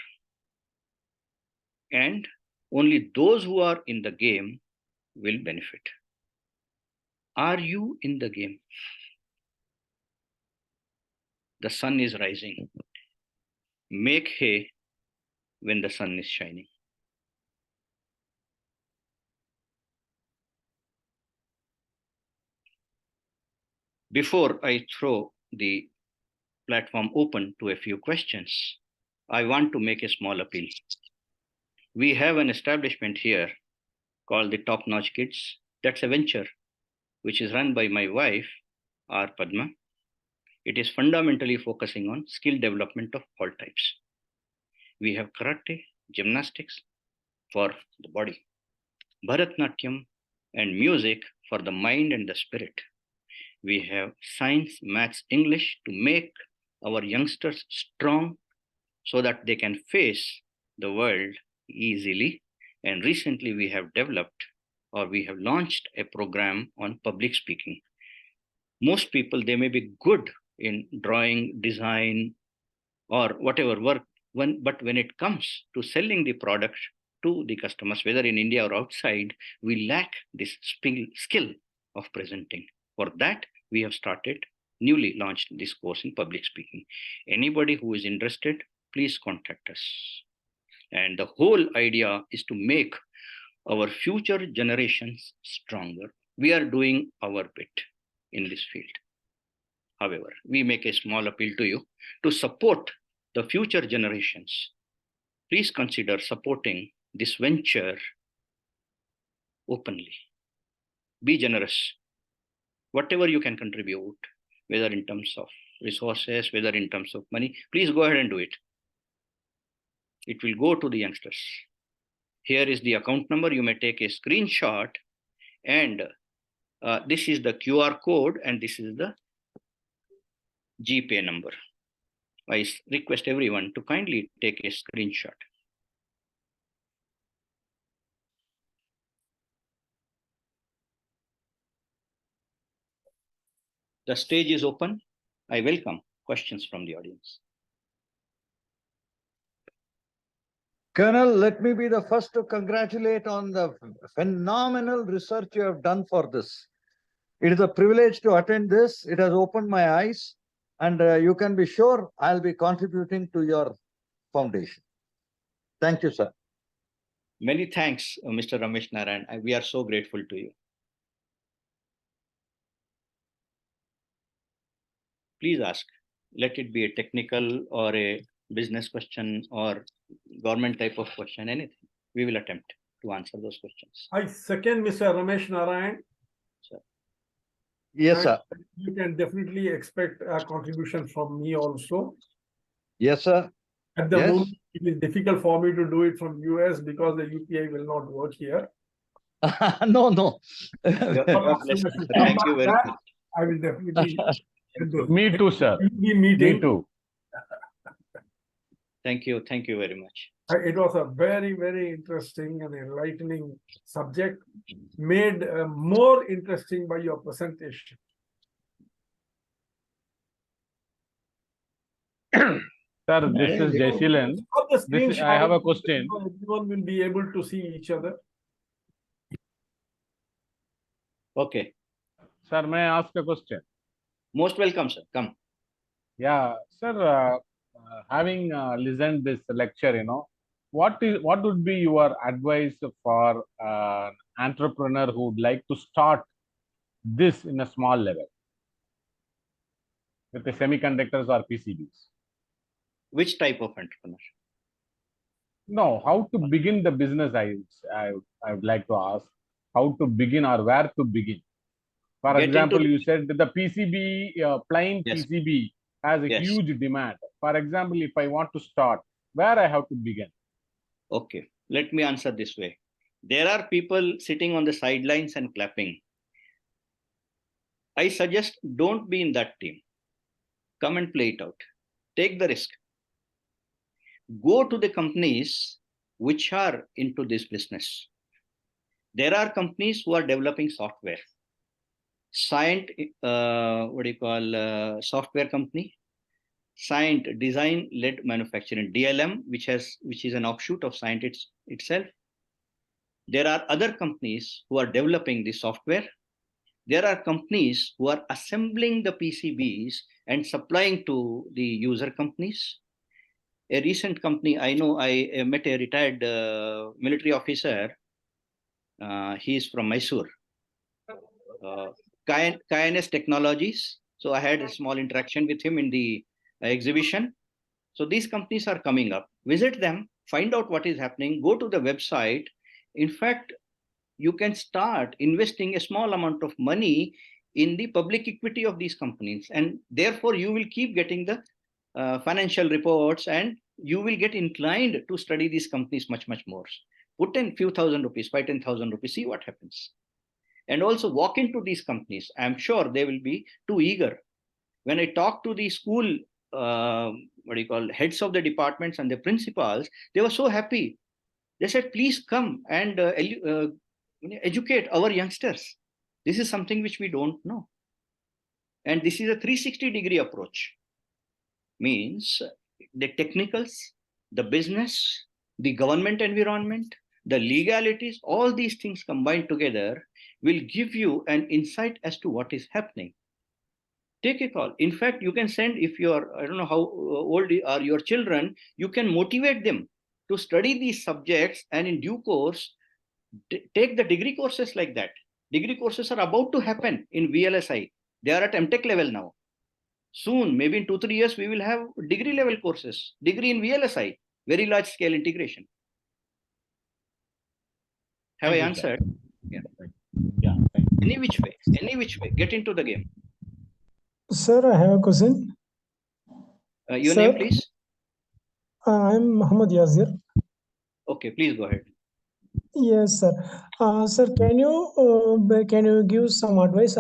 And only those who are in the game will benefit. Are you in the game? The sun is rising. Make hay when the sun is shining. Before I throw the platform open to a few questions, I want to make a small appeal. We have an establishment here called the Top Notch Kids. That's a venture which is run by my wife, R. Padma. It is fundamentally focusing on skill development of all types. We have karate, gymnastics for the body, Bharatnatyam, and music for the mind and the spirit. We have science, maths, English to make our youngsters strong so that they can face the world easily. And recently we have developed, or we have launched, a program on public speaking. Most people, they may be good in drawing, design, or whatever work, but when it comes to selling the product to the customers, whether in India or outside, we lack this skill of presenting. For that, we have newly launched this course in public speaking. Anybody who is interested, please contact us. And the whole idea is to make our future generations stronger. We are doing our bit in this field. However, we make a small appeal to you to support the future generations. Please consider supporting this venture openly. Be generous. Whatever you can contribute, whether in terms of resources, whether in terms of money, please go ahead and do it. It will go to the youngsters. Here is the account number. You may take a screenshot, and this is the QR code, and this is the GPay number. I request everyone to kindly take a screenshot. The stage is open. I welcome questions from the audience. Colonel, let me be the first to congratulate on the phenomenal research you have done for this. It is a privilege to attend this. It has opened my eyes, and you can be sure I'll be contributing to your foundation. Thank you, sir. Many thanks, Mr. Ramesh Narayan. We are so grateful to you. Please ask. Let it be a technical or a business question or government type of question, anything. We will attempt to answer those questions. I second Mr. Ramesh Narayan. Sir. Yes, sir. You can definitely expect a contribution from me also. Yes, sir. At the moment, it is difficult for me to do it from US because the UPI will not work here. No. Thank you very much. I will definitely. Me too, sir. Me too. Thank you. Thank you very much. It was a very, very interesting and enlightening subject, made more interesting by your presentation. Sir, this is Jayashilan. I have a question. Everyone will be able to see each other. Okay. Sir, may I ask a question? Most welcome, sir. Come. Yeah, sir. Having listened this lecture, what would be your advice for an entrepreneur who would like to start this in a small level with the semiconductors or PCBs? Which type of entrepreneur? No, how to begin the business, I would like to ask. How to begin or where to begin? For example, you said that the PCB, plain PCB has a huge demand. For example, if I want to start, where I have to begin? Okay, let me answer this way. There are people sitting on the sidelines and clapping. I suggest don't be in that team. Come and play it out. Take the risk. Go to the companies which are into this business. There are companies who are developing software. Scient, software company. Scient, design-led manufacturing, DLM, which is an offshoot of Scient itself. There are other companies who are developing the software. There are companies who are assembling the PCBs and supplying to the user companies. A recent company, I know, I met a retired military officer. He is from Mysore. KNS Technologies. So I had a small interaction with him in the exhibition. So these companies are coming up. Visit them, find out what is happening, go to the website. In fact, you can start investing a small amount of money in the public equity of these companies. And therefore, you will keep getting the financial reports, and you will get inclined to study these companies much, much more. Put in few thousand rupees, 5,000-10,000 rupees, see what happens. And also walk into these companies. I'm sure they will be too eager. When I talk to the school, heads of the departments and the principals, they were so happy. They said, please come and educate our youngsters. This is something which we don't know. And this is a 360-degree approach. Means the technicals, the business, the government environment, the legalities, all these things combined together will give you an insight as to what is happening. Take a call. In fact, you can send, if you're, I don't know how old are your children, you can motivate them to study these subjects, and in due course, take the degree courses like that. Degree courses are about to happen in VLSI. They are at MTech level now. Soon, maybe in 2-3 years, we will have degree level courses, degree in VLSI, very large scale integration. Have I answered? Yeah. Any which way, get into the game. Sir, I have a question. Your name, please? I'm Muhammad Yazir. Okay, please go ahead. Yes, sir. Sir, can you give some advice?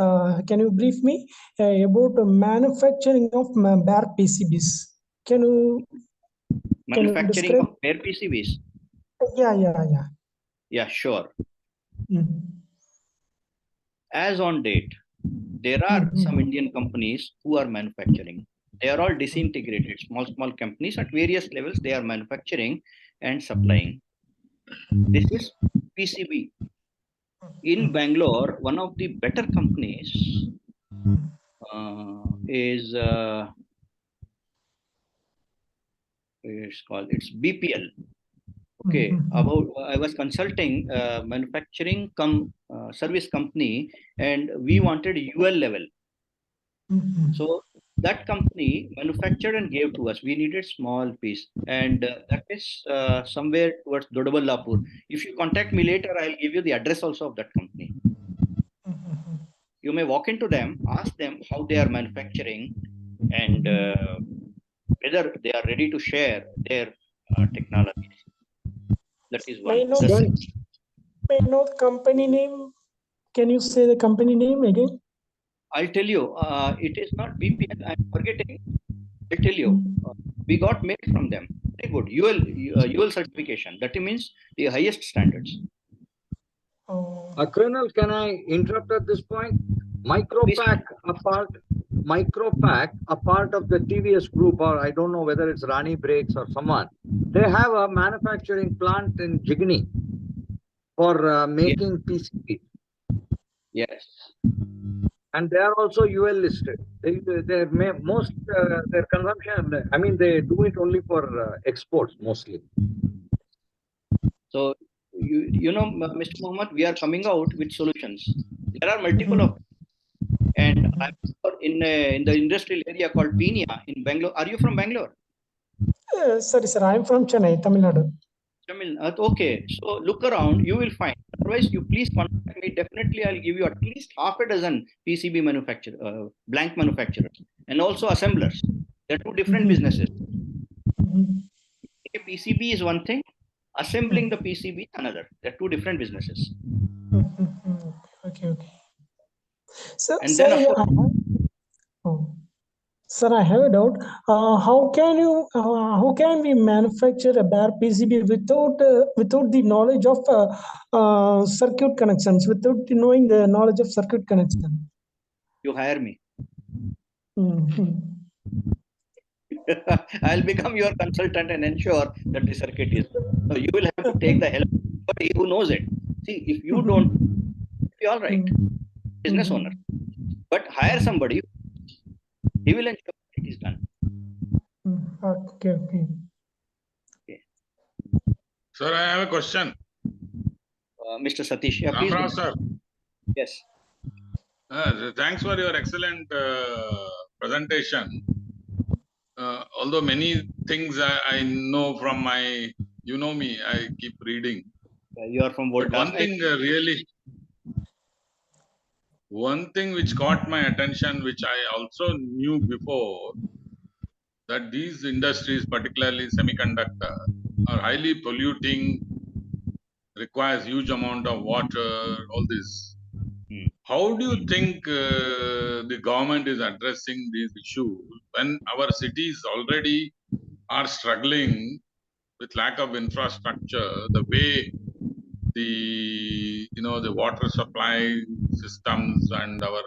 Can you brief me about the manufacturing of bare PCBs? Can you Manufacturing describe? of bare PCBs. Yeah. Yeah, sure. Mhm. As on date, there are Mhm. some Indian companies who are manufacturing. They are all disintegrated, small companies at various levels. They are manufacturing and supplying. This is PCB. In Bangalore, one of the better companies is it's BPL. Okay, about I was consulting manufacturing service company, and we wanted UL level. So that company manufactured and gave to us. We needed small piece, and that is somewhere towards Dodaballapur. If you contact me later, I'll give you the address also of that company. You may walk into them, ask them how they are manufacturing, and whether they are ready to share their technologies. That is May I one. know the company name? Can you say the company name again? I'll tell you, it is not BPL. I'm forgetting. I'll tell you. We got mail from them. Very good. UL certification. That means the highest standards. Colonel, can I interrupt at this point? Micropack, a part of the TVS group, or I don't know whether it's Rani Brakes or someone, they have a manufacturing plant in Jigni for making PCB. Yes. And they are also UL listed. Most their consumption, I mean, they do it only for exports mostly. So you know, Mr. Mohammed, we are coming out with solutions. There are multiple of, and I'm in the industrial area called Pinia in Bangalore. Are you from Bangalore? Sorry, sir. I'm from Chennai, Tamil Nadu. Okay, so look around, you will find. Otherwise, you please contact me. Definitely, I'll give you at least half a dozen PCB manufacturers, blank manufacturers, and also assemblers. They're two different businesses. A PCB is one thing, assembling the PCB is another. They're two different businesses. Okay. So, And sir, then, of course, sir, I have a doubt. How can we manufacture a bare PCB without the knowledge of circuit connections, without knowing the knowledge of circuit connection? You hire me. I'll become your consultant and ensure that the circuit is. So you will have to take the help of somebody who knows it. See, if you don't, be all right, business owner. But hire somebody, he will ensure it is done. Okay. Sir, I have a question. Mr. Satish, yeah, Rama Rao, sir. Yes. Thanks for your excellent presentation. Although many things I know from my, you know me, I keep reading. You are from Volta. But one thing which caught my attention, which I also knew before, that these industries, particularly semiconductor, are highly polluting, requires huge amount of water, all this. How do you think the government is addressing these issues when our cities already are struggling with lack of infrastructure? The way the water supply systems and our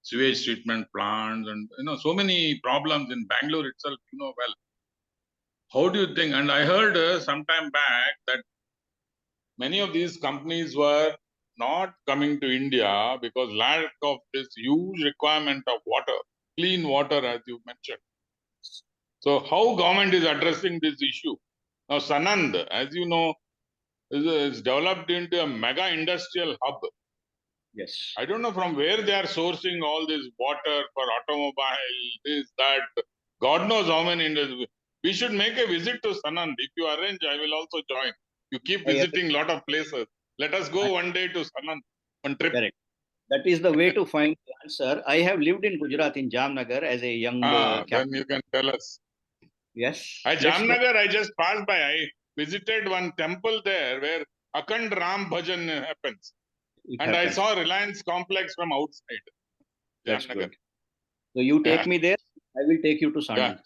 sewage treatment plants and so many problems in Bangalore itself, well. How do you think? And I heard some time back that many of these companies were not coming to India because lack of this huge requirement of water, clean water, as you mentioned. So how government is addressing this issue? Now Sanand, as you know, is developed into a mega industrial hub. Yes. I don't know from where they are sourcing all this water for automobile, this, that. God knows how many industries. We should make a visit to Sanand. If you arrange, I will also join. You keep visiting a lot of places. Let us go one day to Sanand, one trip. Correct. That is the way to find the answer. I have lived in Gujarat, in Jamnagar, as a young Then you can tell us. Yes. At let's go. Jamnagar, I just passed by. I visited one temple there where Akhand Ram Bhajan happens. It And I happens. saw Reliance complex from outside. That's Jamnagar. good. So you take Yeah. me there. I will take you to Sandu. Yeah.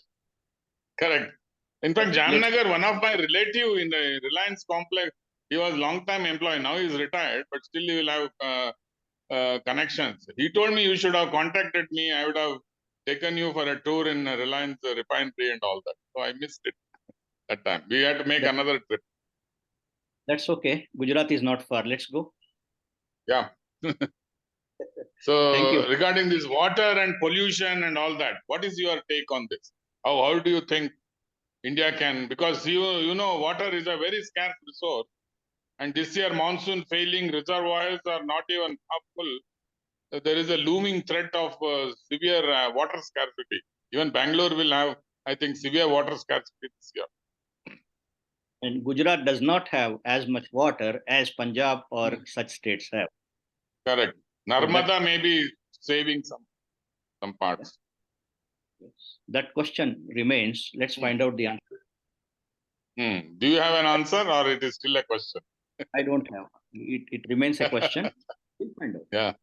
Correct. In fact, Jamnagar, one of my relative in the Reliance complex, he was long-time employee. Now he's retired, but still he will have connections. He told me you should have contacted me. I would have taken you for a tour in Reliance refinery and all that. So I missed it that time. We had to make another trip. That's okay. Gujarat is not far. Let's go. Yeah. Thank you. So regarding this water and pollution and all that, what is your take on this? How do you think India can, because you know water is a very scarce resource, and this year monsoon failing, reservoirs are not even half full. There is a looming threat of severe water scarcity. Even Bangalore will have, I think, severe water scarcity this year. And Gujarat does not have as much water as Punjab or such states have. Correct. Narmada may be saving some parts. That question remains. Let's find out the answer. Do you have an answer, or it is still a question? I don't have. It remains a question. We'll find out. Yeah,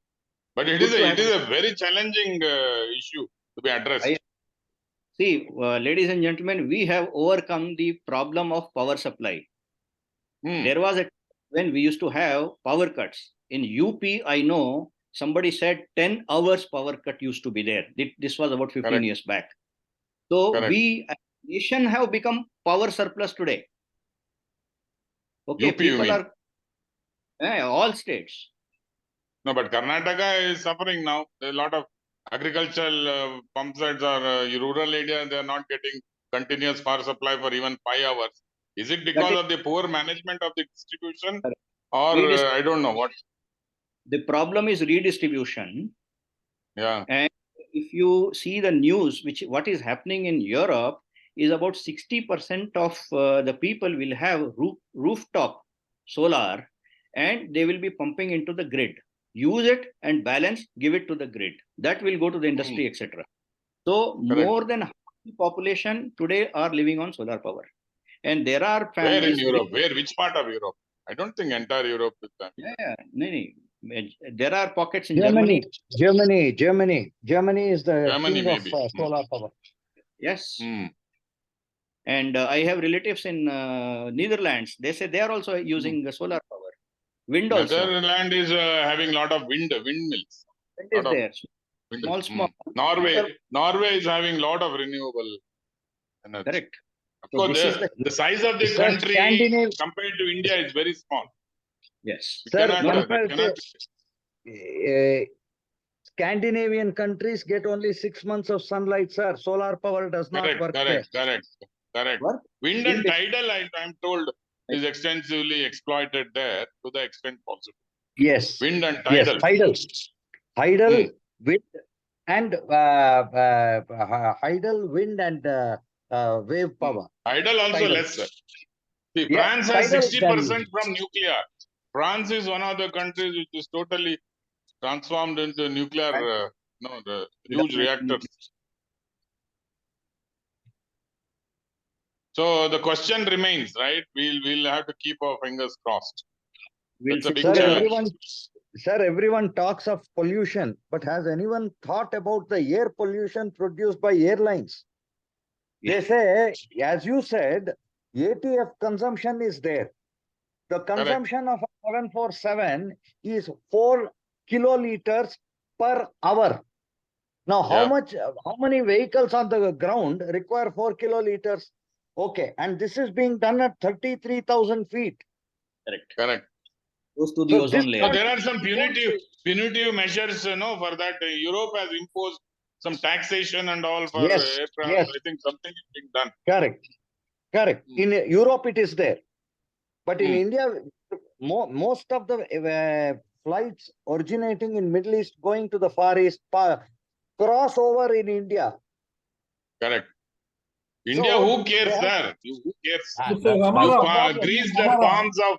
but it is a very challenging issue to be addressed. See, ladies and gentlemen, we have overcome the problem of power supply. There was a when we used to have power cuts in UP. I know somebody said 10 hours power cut used to be there. This was about 15 years back. So we as a nation have become power surplus today. Okay, UP, people are all states. No, but Karnataka is suffering now. There are a lot of agricultural pump sets or rural area. They are not getting continuous power supply for even 5 hours. Is it because of the poor management of the distribution, or I don't know what? The problem is redistribution. Yeah. And if you see the news, what is happening in Europe is about 60% of the people will have rooftop solar, and they will be pumping into the grid. Use it and balance, give it to the grid. That will go to the industry, etc. So more than half the population today are living on solar power. And there are families. Where in Europe? Which part of Europe? I don't think entire Europe is that. There are pockets in Germany is the king maybe. of solar power. Yes. And I have relatives in Netherlands. They say they are also using solar power. Wind also. Netherlands is having a lot of windmills. Wind is there. Small. Norway is having a lot of renewable energy. Correct. Of course, the size of the country compared to India is very small. Yes. Scandinavian countries get only 6 months of sunlight, sir. Solar power does not work there. Correct. Wind and tidal, I'm told, is extensively exploited there to the extent possible. Yes. Wind and tidal. Yes, tidal, wind, and tidal, wind, and wave power. Tidal also lesser. See, France has 60% from nuclear. France is one of the countries which is totally transformed into nuclear, the huge reactors. So the question remains, right? We'll have to keep our fingers crossed. It's a big challenge. Everyone talks of pollution, but has anyone thought about the air pollution produced by airlines? They say, as you said, ATF consumption is there. The consumption of a 747 is 4 kiloliters per hour. Now, how many vehicles on the ground require 4 kiloliters? Okay, and this is being done at 33,000 feet. Correct. Goes to the ozone layer. So there are some punitive measures, for that. Europe has imposed some taxation and all for aircraft. I think something is being done. Correct. In Europe, it is there. But in India, most of the flights originating in Middle East going to the Far East cross over in India. Correct. India, who cares there? Who cares? So, grease the palms of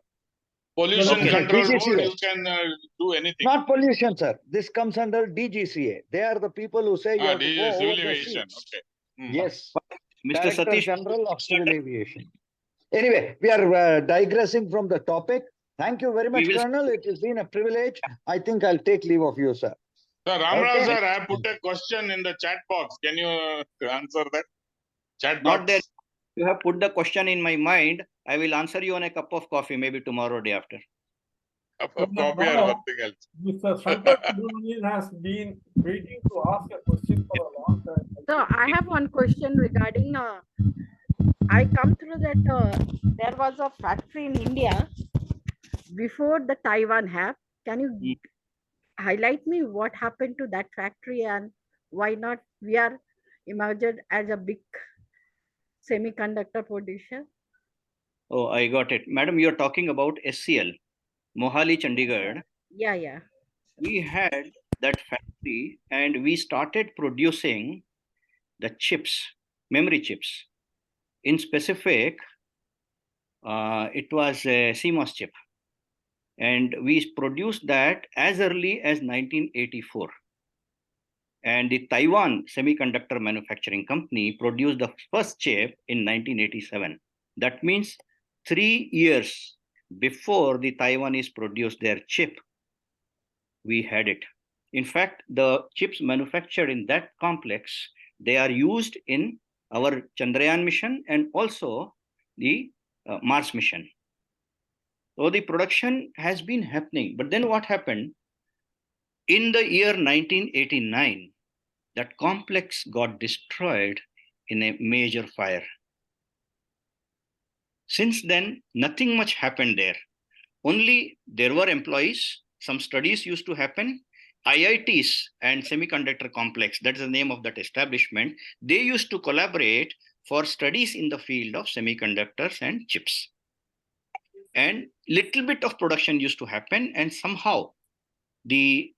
pollution control board, you can do anything. Not pollution, sir. This comes under DGCA. They are the people who say you have to go over the sea. Okay. Yes. Mr. Director Satish. General of Civil Aviation. Anyway, we are digressing from the topic. Thank you very much, will- Colonel. It has been a privilege. I think I'll take leave of you, sir. Sir, Rama Rao, Okay. sir, I have put a question in the chat box. Can you answer that? Chat Not box. there. You have put the question in my mind. I will answer you on a cup of coffee, maybe tomorrow or day after. Cup of coffee or Now, something else. Mr. Shankar Subramanian has been waiting to ask a question for a long time. So I have one question regarding, I come through that there was a factory in India before the Taiwan have. Can you highlight me what happened to that factory and why not we are emerged as a big semiconductor producer? Oh, I got it. Madam, you're talking about SCL, Mohali, Chandigarh. Yeah. We had that factory and we started producing the chips, memory chips. In specific, it was a CMOS chip. And we produced that as early as 1984. And the Taiwan Semiconductor Manufacturing Company produced the first chip in 1987. That means 3 years before the Taiwanese produced their chip, we had it. In fact, the chips manufactured in that complex, they are used in our Chandrayaan mission and also the Mars mission. So the production has been happening. But then what happened? In the year 1989, that complex got destroyed in a major fire. Since then, nothing much happened there. Only there were employees, some studies used to happen. IITs and Semiconductor Complex, that is the name of that establishment, they used to collaborate for studies in the field of semiconductors and chips. And little bit of production used to happen, and somehow the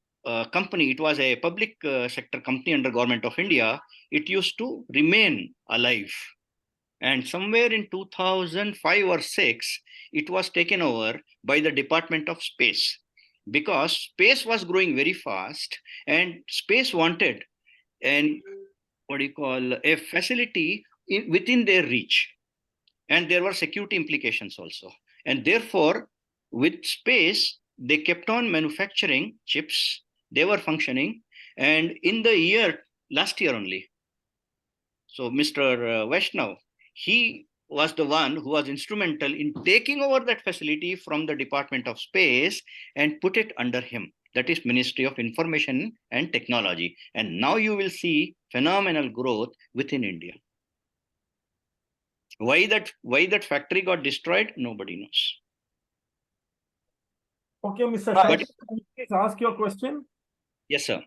company, it was a public sector company under Government of India, it used to remain alive. And somewhere in 2005 or 6, it was taken over by the Department of Space, because space was growing very fast and space wanted a facility within their reach. And there were security implications also. And therefore, with space, they kept on manufacturing chips. They were functioning. And in the last year only, so Mr. Vaishnav, he was the one who was instrumental in taking over that facility from the Department of Space and put it under him. That is Ministry of Information and Technology. And now you will see phenomenal growth within India. Why that factory got destroyed, nobody knows. Okay, Mr. Shankar, can you please ask your question? Yes, sir.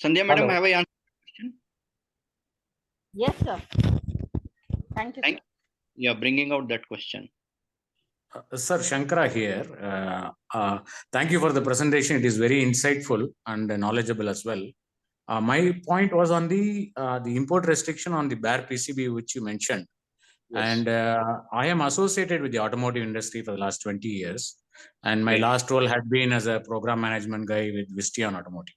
Sandhya, madam, have I answered the question? Yes, sir. Thank you. Yeah, bringing out that question. Sir, Shankara here. Thank you for the presentation. It is very insightful and knowledgeable as well. My point was on the import restriction on the bare PCB, which you mentioned. Yes. And I am associated with the automotive industry for the last 20 years. And my last role had been as a program management guy with Visteon Automotive.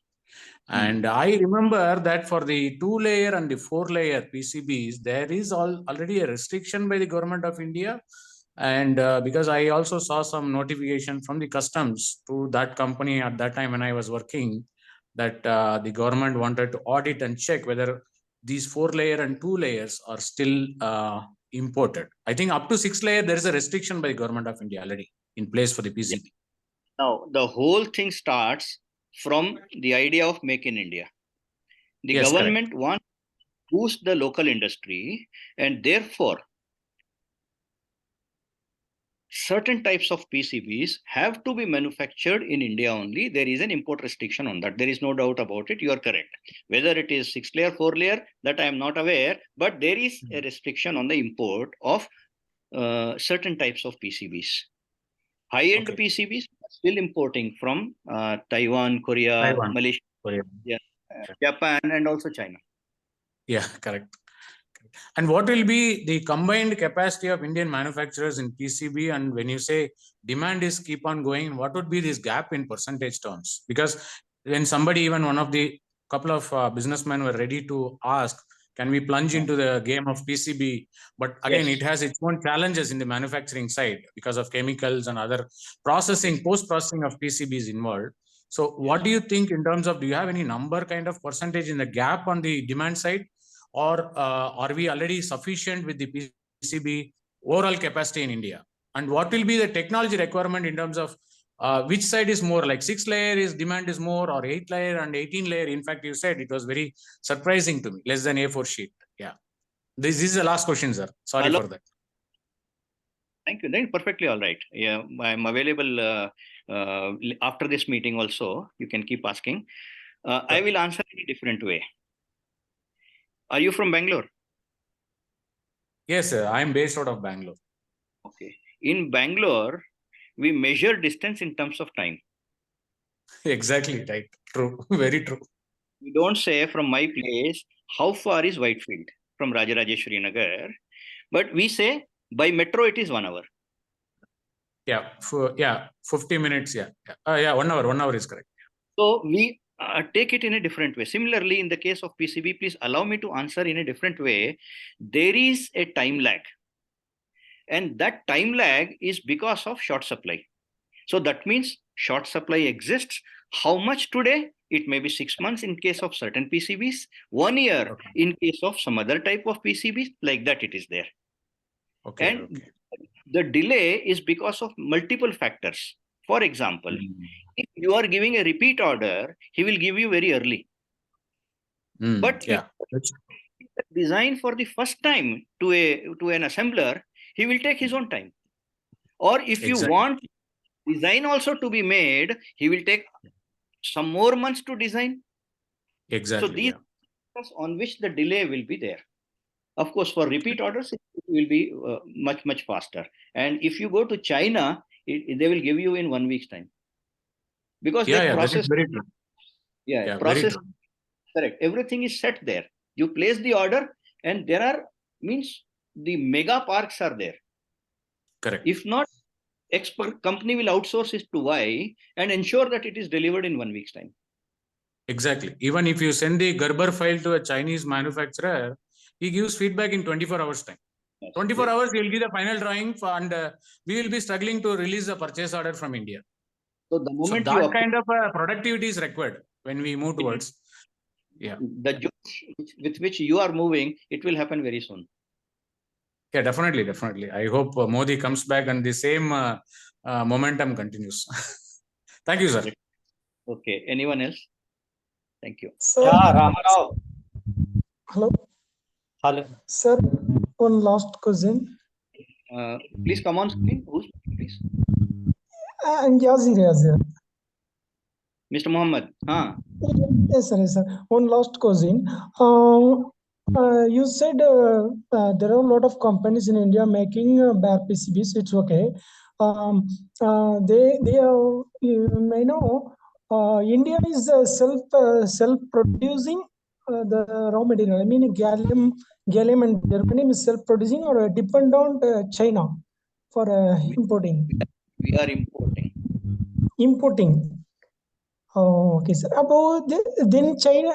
And I remember that for the 2-layer and the 4-layer PCBs, there is already a restriction by the Government of India. And because I also saw some notification from the customs to that company at that time when I was working, that the government wanted to audit and check whether these 4-layer and 2 layers are still imported. I think up to 6-layer, there is a restriction by the Government of India already in place for the PCB. Now, the whole thing starts from the idea of Make in India. The government wants to boost the local industry, and therefore, certain types of PCBs have to be manufactured in India only. There is an import restriction on that. There is no doubt about it. You are correct. Whether it is 6-layer, 4-layer, that I am not aware, but there is a restriction on the import of certain types of PCBs. High-end PCBs are still importing from Taiwan, Korea, Malaysia, Japan, and also China. Yeah, correct. And what will be the combined capacity of Indian manufacturers in PCB? And when you say demand is keep on going, what would be this gap in percentage terms? Because when somebody, even one of the couple of businessmen were ready to ask, can we plunge into the game of PCB? But again, Yes. it has its own challenges in the manufacturing side because of chemicals and other processing, post-processing of PCBs involved. So what do you think in terms of, do you have any number kind of percentage in the gap on the demand side? Or are we already sufficient with the PCB overall capacity in India? And what will be the technology requirement in terms of which side is more, like 6 layer is demand is more, or 8 layer and 18 layer? In fact, you said it was very surprising to me, less than A4 sheet. Yeah. This is the last question, sir. Sorry for that. Thank you. Then perfectly all right. Yeah, I'm available after this meeting also. You can keep asking. I will answer in a different way. Are you from Bangalore? Yes, sir. I'm based out of Bangalore. Okay. In Bangalore, we measure distance in terms of time. Exactly, right. True. Very true. We don't say from my place, how far is Whitefield from Rajarajeshwari Nagar, but we say by metro it is 1 hour. Yeah, 50 minutes. Yeah, 1 hour. 1 hour is correct. So we take it in a different way. Similarly, in the case of PCB, please allow me to answer in a different way. There is a time lag, and that time lag is because of short supply. So that means short supply exists. How much today? It may be 6 months in case of certain PCBs, 1 year in case of some other type of PCBs, like that it is there. And the delay is because of multiple factors. For example, if you are giving a repeat order, he will give you very early. But if design for the first time to an assembler, he will take his own time. Or if you want design also to be made, he will take some more months to design. Exactly. So these are on which the delay will be there. Of course, for repeat orders, it will be much faster. And if you go to China, they will give you in 1 week's time. Because that process, very true. Process, correct. Everything is set there. You place the order, and there are the mega parks are there. Correct. If not, expert company will outsource it to Y and ensure that it is delivered in 1 week's time. Exactly. Even if you send the Gerber file to a Chinese manufacturer, he gives feedback in 24 hours time. 24 hours, he will give the final drawing and we will be struggling to release the purchase order from India. So the moment that kind of productivity is required when we move towards. The juice with which you are moving, it will happen very soon. Yeah, definitely. I hope Modi comes back and the same momentum continues. Thank you, sir. Okay. Anyone else? Thank you. Sir, Rama Rao. Hello. Sir, one last question. Please come on screen. Who's please? Yazir. Mr. Muhammad. Yes, sir. One last question. You said there are a lot of companies in India making bare PCBs. It's okay. They are, you may know, India is self-producing the raw material. I mean, gallium and germanium is self-producing or depend on China for importing. We are importing. Oh, okay, sir. Then China,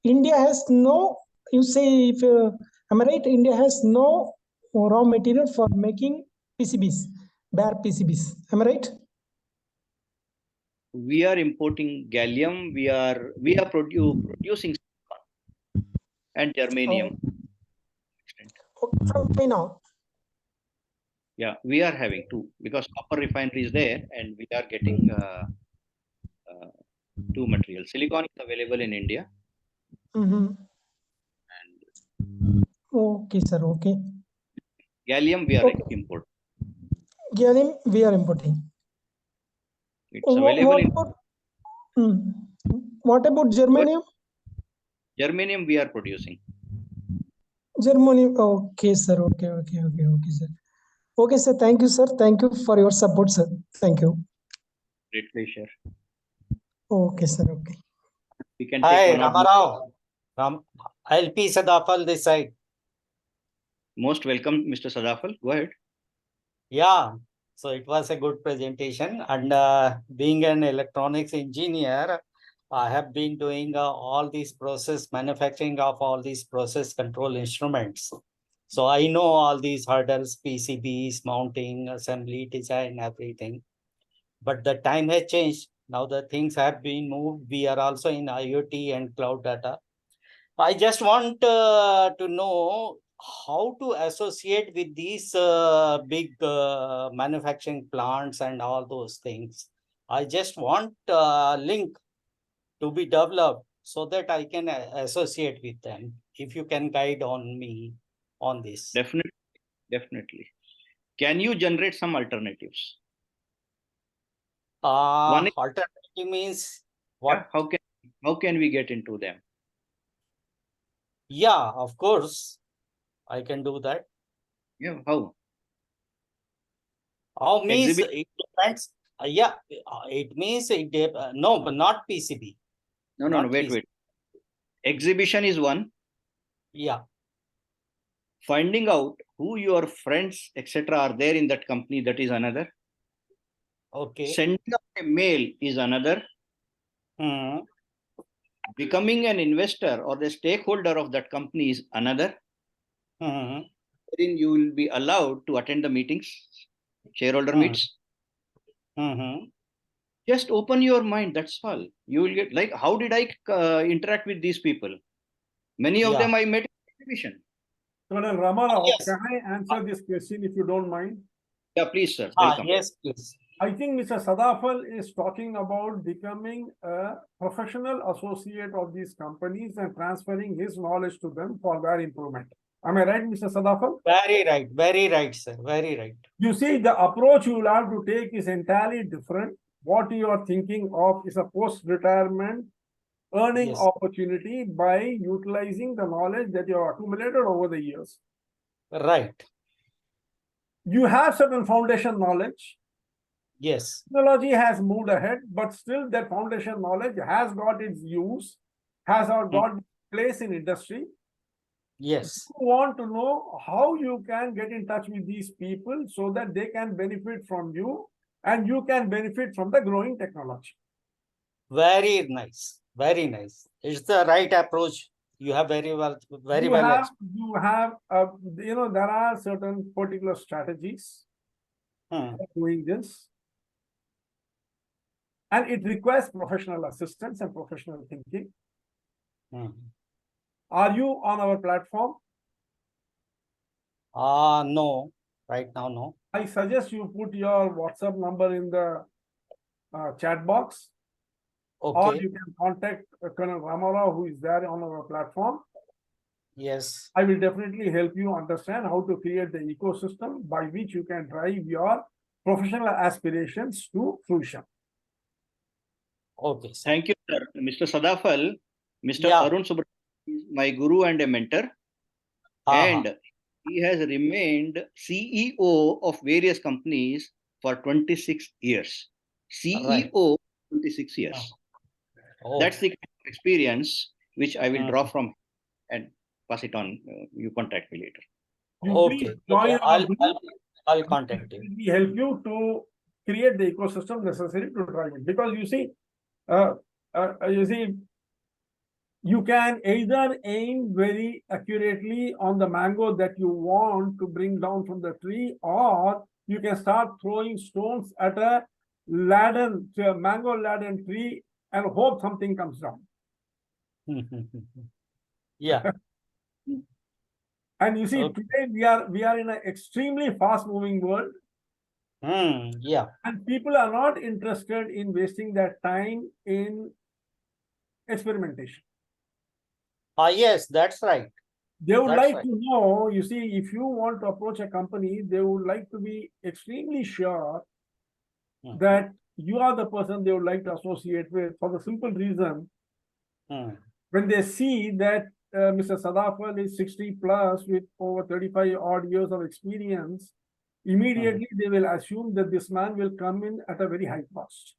India has no. You say, if am I right? India has no raw material for making PCBs, bare PCBs. Am I right? We are importing gallium. We are producing and germanium. Okay, from China. Yeah, we are having two because copper refinery is there, and we are getting two materials. Silicon is available in India. Okay, sir. Okay. Gallium we are importing. Gallium we are importing. It's available what about germanium? Germanium we are producing. Germanium. Okay, sir. Okay, sir. Okay, sir. Thank you, sir. Thank you for your support, sir. Thank you. Great pleasure. Okay, sir. Okay. We can Hi, take Rama Rao. LP Sadafal this side. Most welcome, Mr. Sadafal. Go ahead. Yeah. So it was a good presentation, and being an electronics engineer, I have been doing all these process manufacturing of all these process control instruments. So I know all these hurdles, PCBs, mounting, assembly, design, everything. But the time has changed. Now the things have been moved. We are also in IoT and cloud data. I just want to know how to associate with these big manufacturing plants and all those things. I just want a link to be developed so that I can associate with them. If you can guide on me on this. Definitely, definitely. Can you generate some alternatives? One is, Alternative means what? yeah, how can we get into them? Yeah, of course, I can do that. Yeah, how? How means Exhibit. it depends. Yeah, it means no, but not PCB. No, not wait, PCB. wait. Exhibition is one. Yeah. Finding out who your friends, etc., are there in that company, that is another. Okay. Sending out a mail is another. Becoming an investor or the stakeholder of that company is another. Wherein you will be allowed to attend the meetings, shareholder meets. Just open your mind, that's all. You will get, like, how did I interact with these people? Many of them I met in exhibition. Colonel Rama Rao, Yes. can I answer this question if you don't mind? Yeah, please, sir. Welcome. Yes, please. I think Mr. Sadafal is talking about becoming a professional associate of these companies and transferring his knowledge to them for their improvement. Am I right, Mr. Sadafal? Very right, sir. Very right. You see, the approach you will have to take is entirely different. What you are thinking of is a post-retirement earning opportunity by utilizing the knowledge that you have accumulated over the years. Right. You have certain foundation knowledge. Yes. Technology has moved ahead, but still that foundation knowledge has got its use, has got place in industry. Yes. You want to know how you can get in touch with these people so that they can benefit from you and you can benefit from the growing technology. Very nice. Very nice. It's the right approach. You have very well You have, there are certain particular strategies for doing this. And it requires professional assistance and professional thinking. Are you on our platform? No. Right now, no. I suggest you put your WhatsApp number in the chat box. Okay. Or you can contact Colonel Rama Rao, who is there on our platform. Yes. I will definitely help you understand how to create the ecosystem by which you can drive your professional aspirations to fruition. Okay. Thank you, sir. Mr. Sadafal, Mr. Arun Subramanian is my guru and a mentor. And he has remained CEO of various companies for 26 years. CEO, 26 years. That's the kind of experience which I will draw from and pass it on. You contact me later. Please join our group. I'll contact you. We help you to create the ecosystem necessary to drive it. Because you can either aim very accurately on the mango that you want to bring down from the tree, or you can start throwing stones at a mango laden tree and hope something comes down. Yeah. And you see, today we are in an extremely fast moving world. Yeah. And people are not interested in wasting their time in experimentation. Yes, that's right. They would like to know, you see, if you want to approach a company, they would like to be extremely sure that you are the person they would like to associate with, for the simple reason, when they see that Mr. Sadafal is 60 plus with over 35 odd years of experience, immediately they will assume that this man will come in at a very high cost.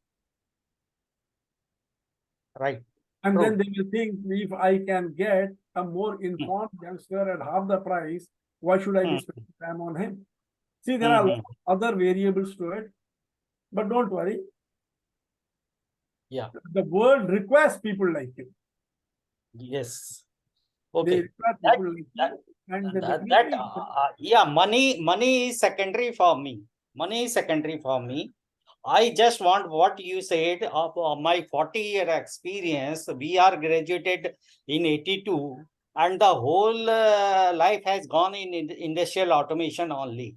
Right. And then they will think, if I can get a more informed youngster at half the price, why should I be spending time on him? See, there are other variables to it, but don't worry. Yeah. The world requires people like you. Yes. They Okay. require That, people like that, you. And the that, definitely, yeah, money is secondary for me. Money is secondary for me. I just want what you said of my 40-year experience. We are graduated in 82 and the whole life has gone in industrial automation only.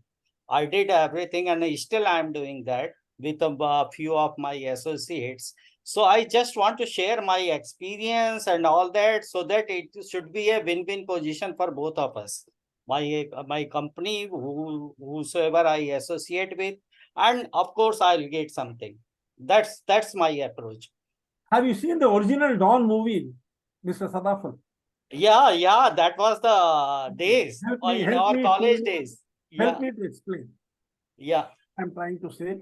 I did everything and still I am doing that with a few of my associates. So I just want to share my experience and all that so that it should be a win-win position for both of us. My company, whosoever I associate with, and of course I'll get something. That's my approach. have you seen the original Dawn movie, Mr. Sadafal? Yeah, that was the days in our college days. Help Yeah, me to explain. yeah, I'm trying to say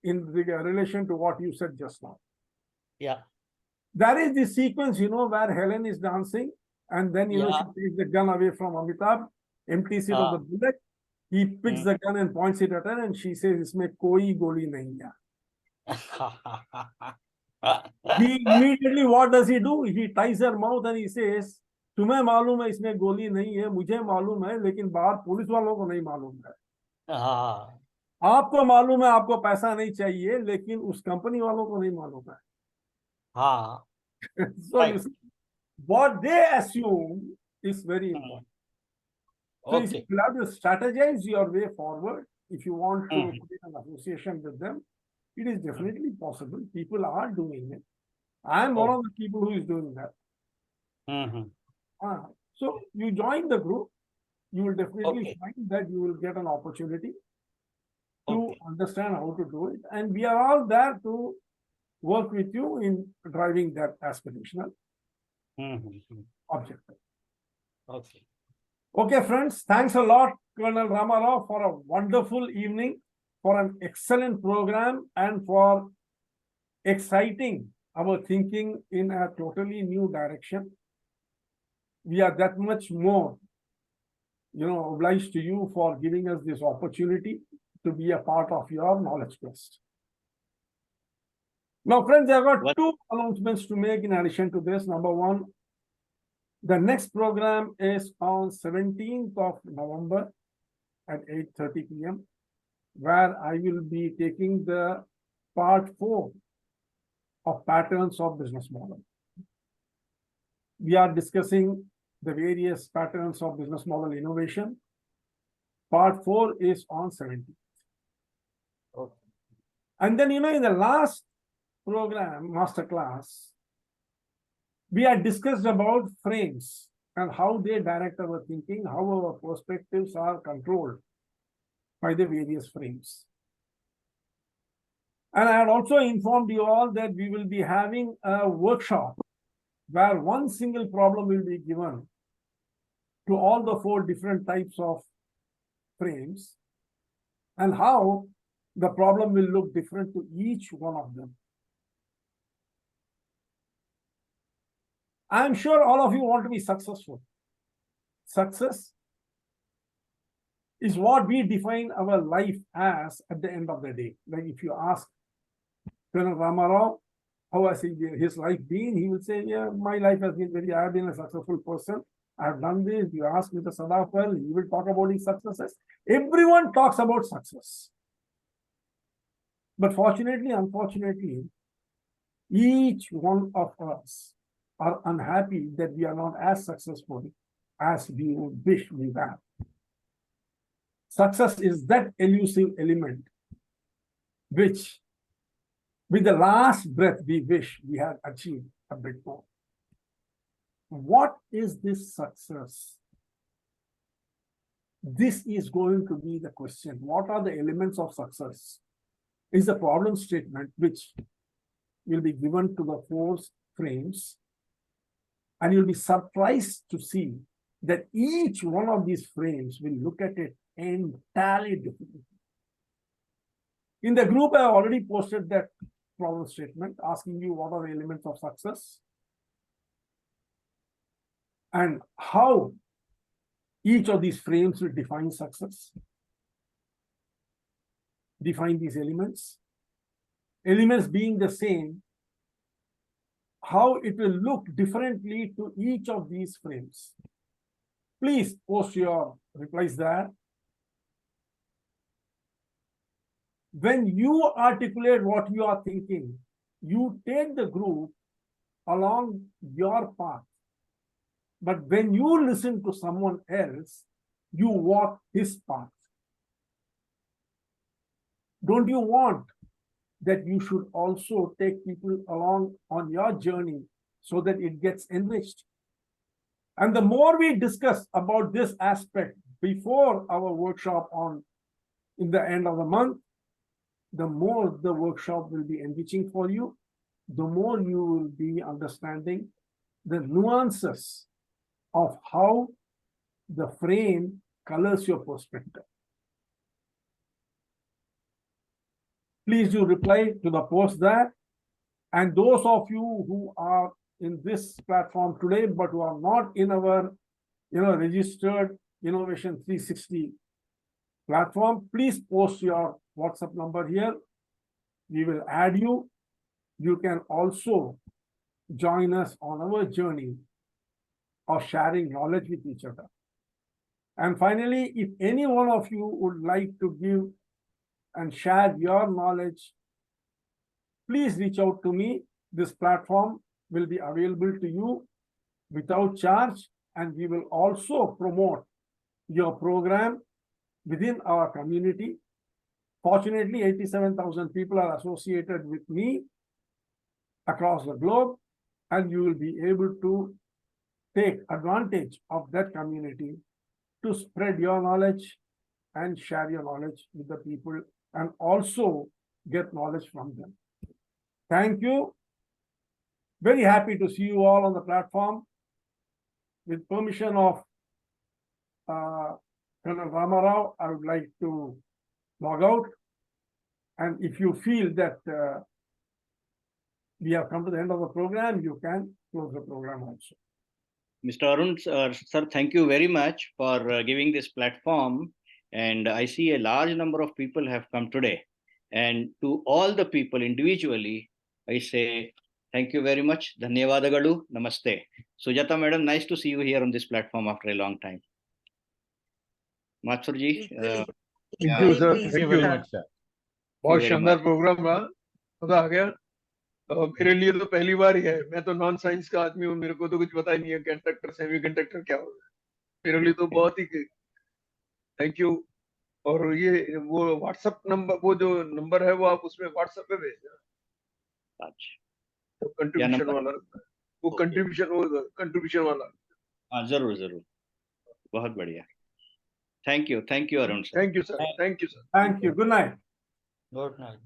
in relation to what you said just now. yeah, There is this sequence, where Helen is dancing and then, yeah. she takes the gun away from Amitabh, empties it of the bullet. He picks the gun and points it at her and she says, "Isme koi goli nahi hai." He immediately, what does he do? He ties her mouth and he says, "तुम्हें मालूम है इसमें गोली नहीं है, मुझे मालूम है, लेकिन बाहर पुलिस वालों को नहीं मालूम है। आपको मालूम है आपको पैसा नहीं चाहिए, लेकिन उस कंपनी वालों को नहीं मालूम है." So Right. you see, what they assume is very important. So you see, you have to strategize your way forward. If you want to put in an association with them, it is definitely possible. People are doing it. I am one of the people who is doing that. So you join the group, you will definitely find that you will get an opportunity to understand how to do it. And we are all there to work with you in driving that aspirational objective. Okay, friends, thanks a lot, Colonel Rama Rao, for a wonderful evening, for an excellent program, and for exciting our thinking in a totally new direction. We are that much more, obliged to you for giving us this opportunity to be a part of your knowledge quest. Now, friends, I've got two announcements to make in addition to this. Number one, the next program is on 17th of November at 8:30 p.m., where I will be taking the part 4 of patterns of business model. We are discussing the various patterns of business model innovation. Part 4 is on 17th. And then, in the last program, masterclass, we had discussed about frames and how they direct our thinking, how our perspectives are controlled by the various frames. And I had also informed you all that we will be having a workshop where one single problem will be given to all the 4 different types of frames and how the problem will look different to each one of them. I'm sure all of you want to be successful. Success is what we define our life as at the end of the day. Like if you ask Colonel Rama Rao, how has his life been? He will say, yeah, my life has been I have been a successful person. I have done this. You ask Mr. Sadafal, he will talk about his successes. Everyone talks about success. But fortunately, unfortunately, each one of us are unhappy that we are not as successful as we would wish we were. Success is that elusive element which, with the last breath, we wish we had achieved a bit more. What is this success? This is going to be the question. What are the elements of success? Is the problem statement which will be given to the 4 frames, and you'll be surprised to see that each one of these frames will look at it entirely differently. In the group, I have already posted that problem statement asking you what are the elements of success and how each of these frames will define success. Define these elements. Elements being the same, how it will look differently to each of these frames. Please post your replies there. When you articulate what you are thinking, you take the group along your path. But when you listen to someone else, you walk his path. Don't you want that you should also take people along on your journey so that it gets enriched? And the more we discuss about this aspect before our workshop in the end of the month, the more the workshop will be enriching for you, the more you will be understanding the nuances of how the frame colors your perspective. Please do reply to the post there. And those of you who are in this platform today, but who are not in our registered Innovation 360 platform, please post your WhatsApp number here. We will add you. You can also join us on our journey of sharing knowledge with each other. And finally, if any one of you would like to give and share your knowledge, please reach out to me. This platform will be available to you without charge, and we will also promote your program within our community. Fortunately, 87,000 people are associated with me across the globe, and you will be able to take advantage of that community to spread your knowledge and share your knowledge with the people and also get knowledge from them. Thank you. Very happy to see you all on the platform. With permission of Colonel Rama Rao, I would like to log out. And if you feel that we have come to the end of the program, you can close the program also. Mr. Arun, sir, thank you very much for giving this platform. And I see a large number of people have come today. And to all the people individually, I say thank you very much. Dhanyavadagalu. Namaste. Sujata madam, nice to see you here on this platform after a long time. Mathurji. Thank you, sir. Thank you very much, sir. बहुत शानदार programme रहा, मजा आ गया। मेरे लिए तो पहली बार ही है, मैं तो नॉन साइंस का आदमी हूँ, मेरे को तो कुछ पता ही नहीं है कंडक्टर सेमी कंडक्टर क्या होता है। मेरे लिए तो बहुत ही थैंक यू। और ये वो व्हाट्सएप नंबर, वो जो नंबर है वो आप उसमें व्हाट्सएप पे भेज देना। तो कंट्रीब्यूशन वाला, वो कंट्रीब्यूशन वाला। हाँ, जरूर जरूर, बहुत बढ़िया। Thank you Arun sir. Thank you sir. Thank you sir. Thank you. Good night. Good night.